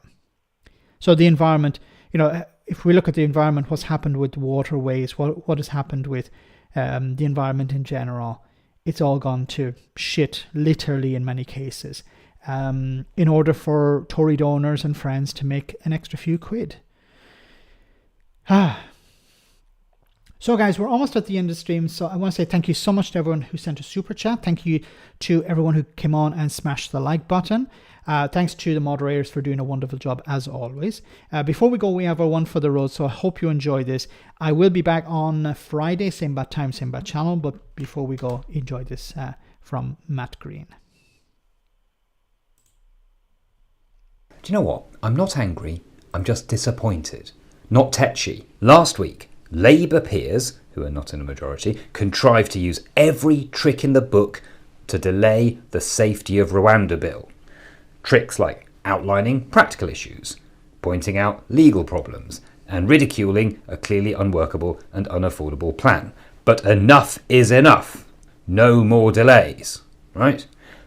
So the environment, if we look at the environment, what's happened with waterways, what has happened with the environment in general, it's all gone to shit, literally in many cases, in order for Tory donors and friends to make an extra few quid. So guys, we're almost at the end of the stream, so I want to say thank you so much to everyone who sent a super chat. Thank you to everyone who came on and smashed the like button. Thanks to the moderators for doing a wonderful job as always. Before we go, we have our one for the road, so I hope you enjoy this. I will be back on Friday, same bad time, same bad channel, but before we go, enjoy this from Matt Green. Do you know what? I'm not angry, I'm just disappointed. Not tetchy. Last week, Labour peers, who are not in a majority, contrived to use every trick in the book to delay the Safety of Rwanda bill. Tricks like outlining practical issues, pointing out legal problems, and ridiculing a clearly unworkable and unaffordable plan. But enough is enough. No more delays, right?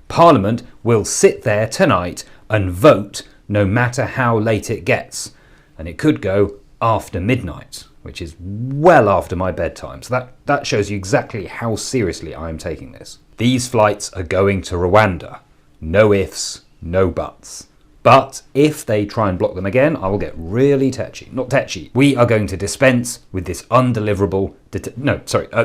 Parliament will sit there tonight and vote no matter how late it gets. And it could go after midnight, which is well after my bedtime. So that shows you exactly how seriously I'm taking this. These flights are going to Rwanda. No ifs, no buts. But if they try and block them again, I will get really tetchy. Not tetchy. We are going to dispense with this undeliverable...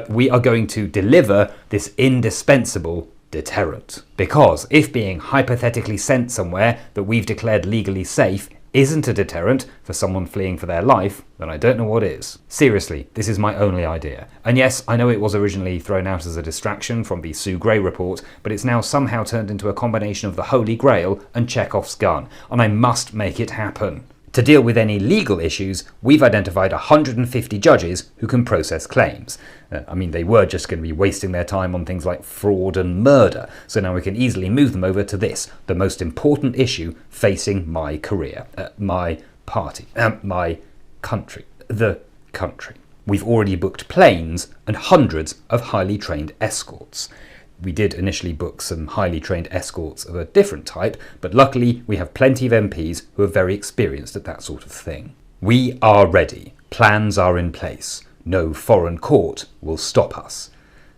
we are going to deliver this indispensable deterrent. Because if being hypothetically sent somewhere that we've declared legally safe isn't a deterrent for someone fleeing for their life, then I don't know what is. Seriously, this is my only idea. And yes, I know it was originally thrown out as a distraction from the Sue Gray report, but it's now somehow turned into a combination of the Holy Grail and Chekhov's gun, and I must make it happen. To deal with any legal issues, we've identified 150 judges who can process claims. They were just going to be wasting their time on things like fraud and murder, so now we can easily move them over to this, the most important issue facing my career, my party, my country, the country. We've already booked planes and hundreds of highly trained escorts. We did initially book some highly trained escorts of a different type, but luckily we have plenty of MPs who are very experienced at that sort of thing. We are ready. Plans are in place. No foreign court will stop us.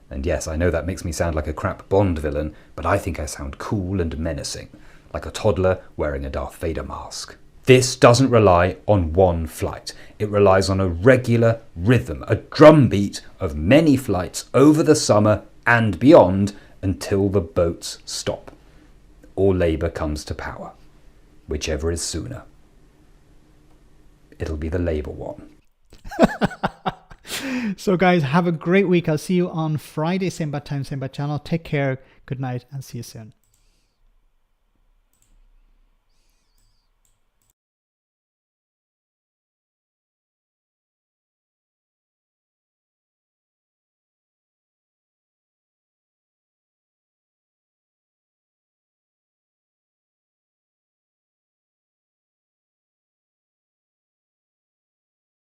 And yes, I know that makes me sound like a crap Bond villain, but I think I sound cool and menacing, like a toddler wearing a Darth Vader mask. This doesn't rely on one flight. It relies on a regular rhythm, a drumbeat of many flights over the summer and beyond until the boats stop, or Labour comes to power, whichever is sooner. It'll be the Labour one. So guys, have a great week. I'll see you on Friday, same bad time, same bad channel. Take care, good night, and see you soon.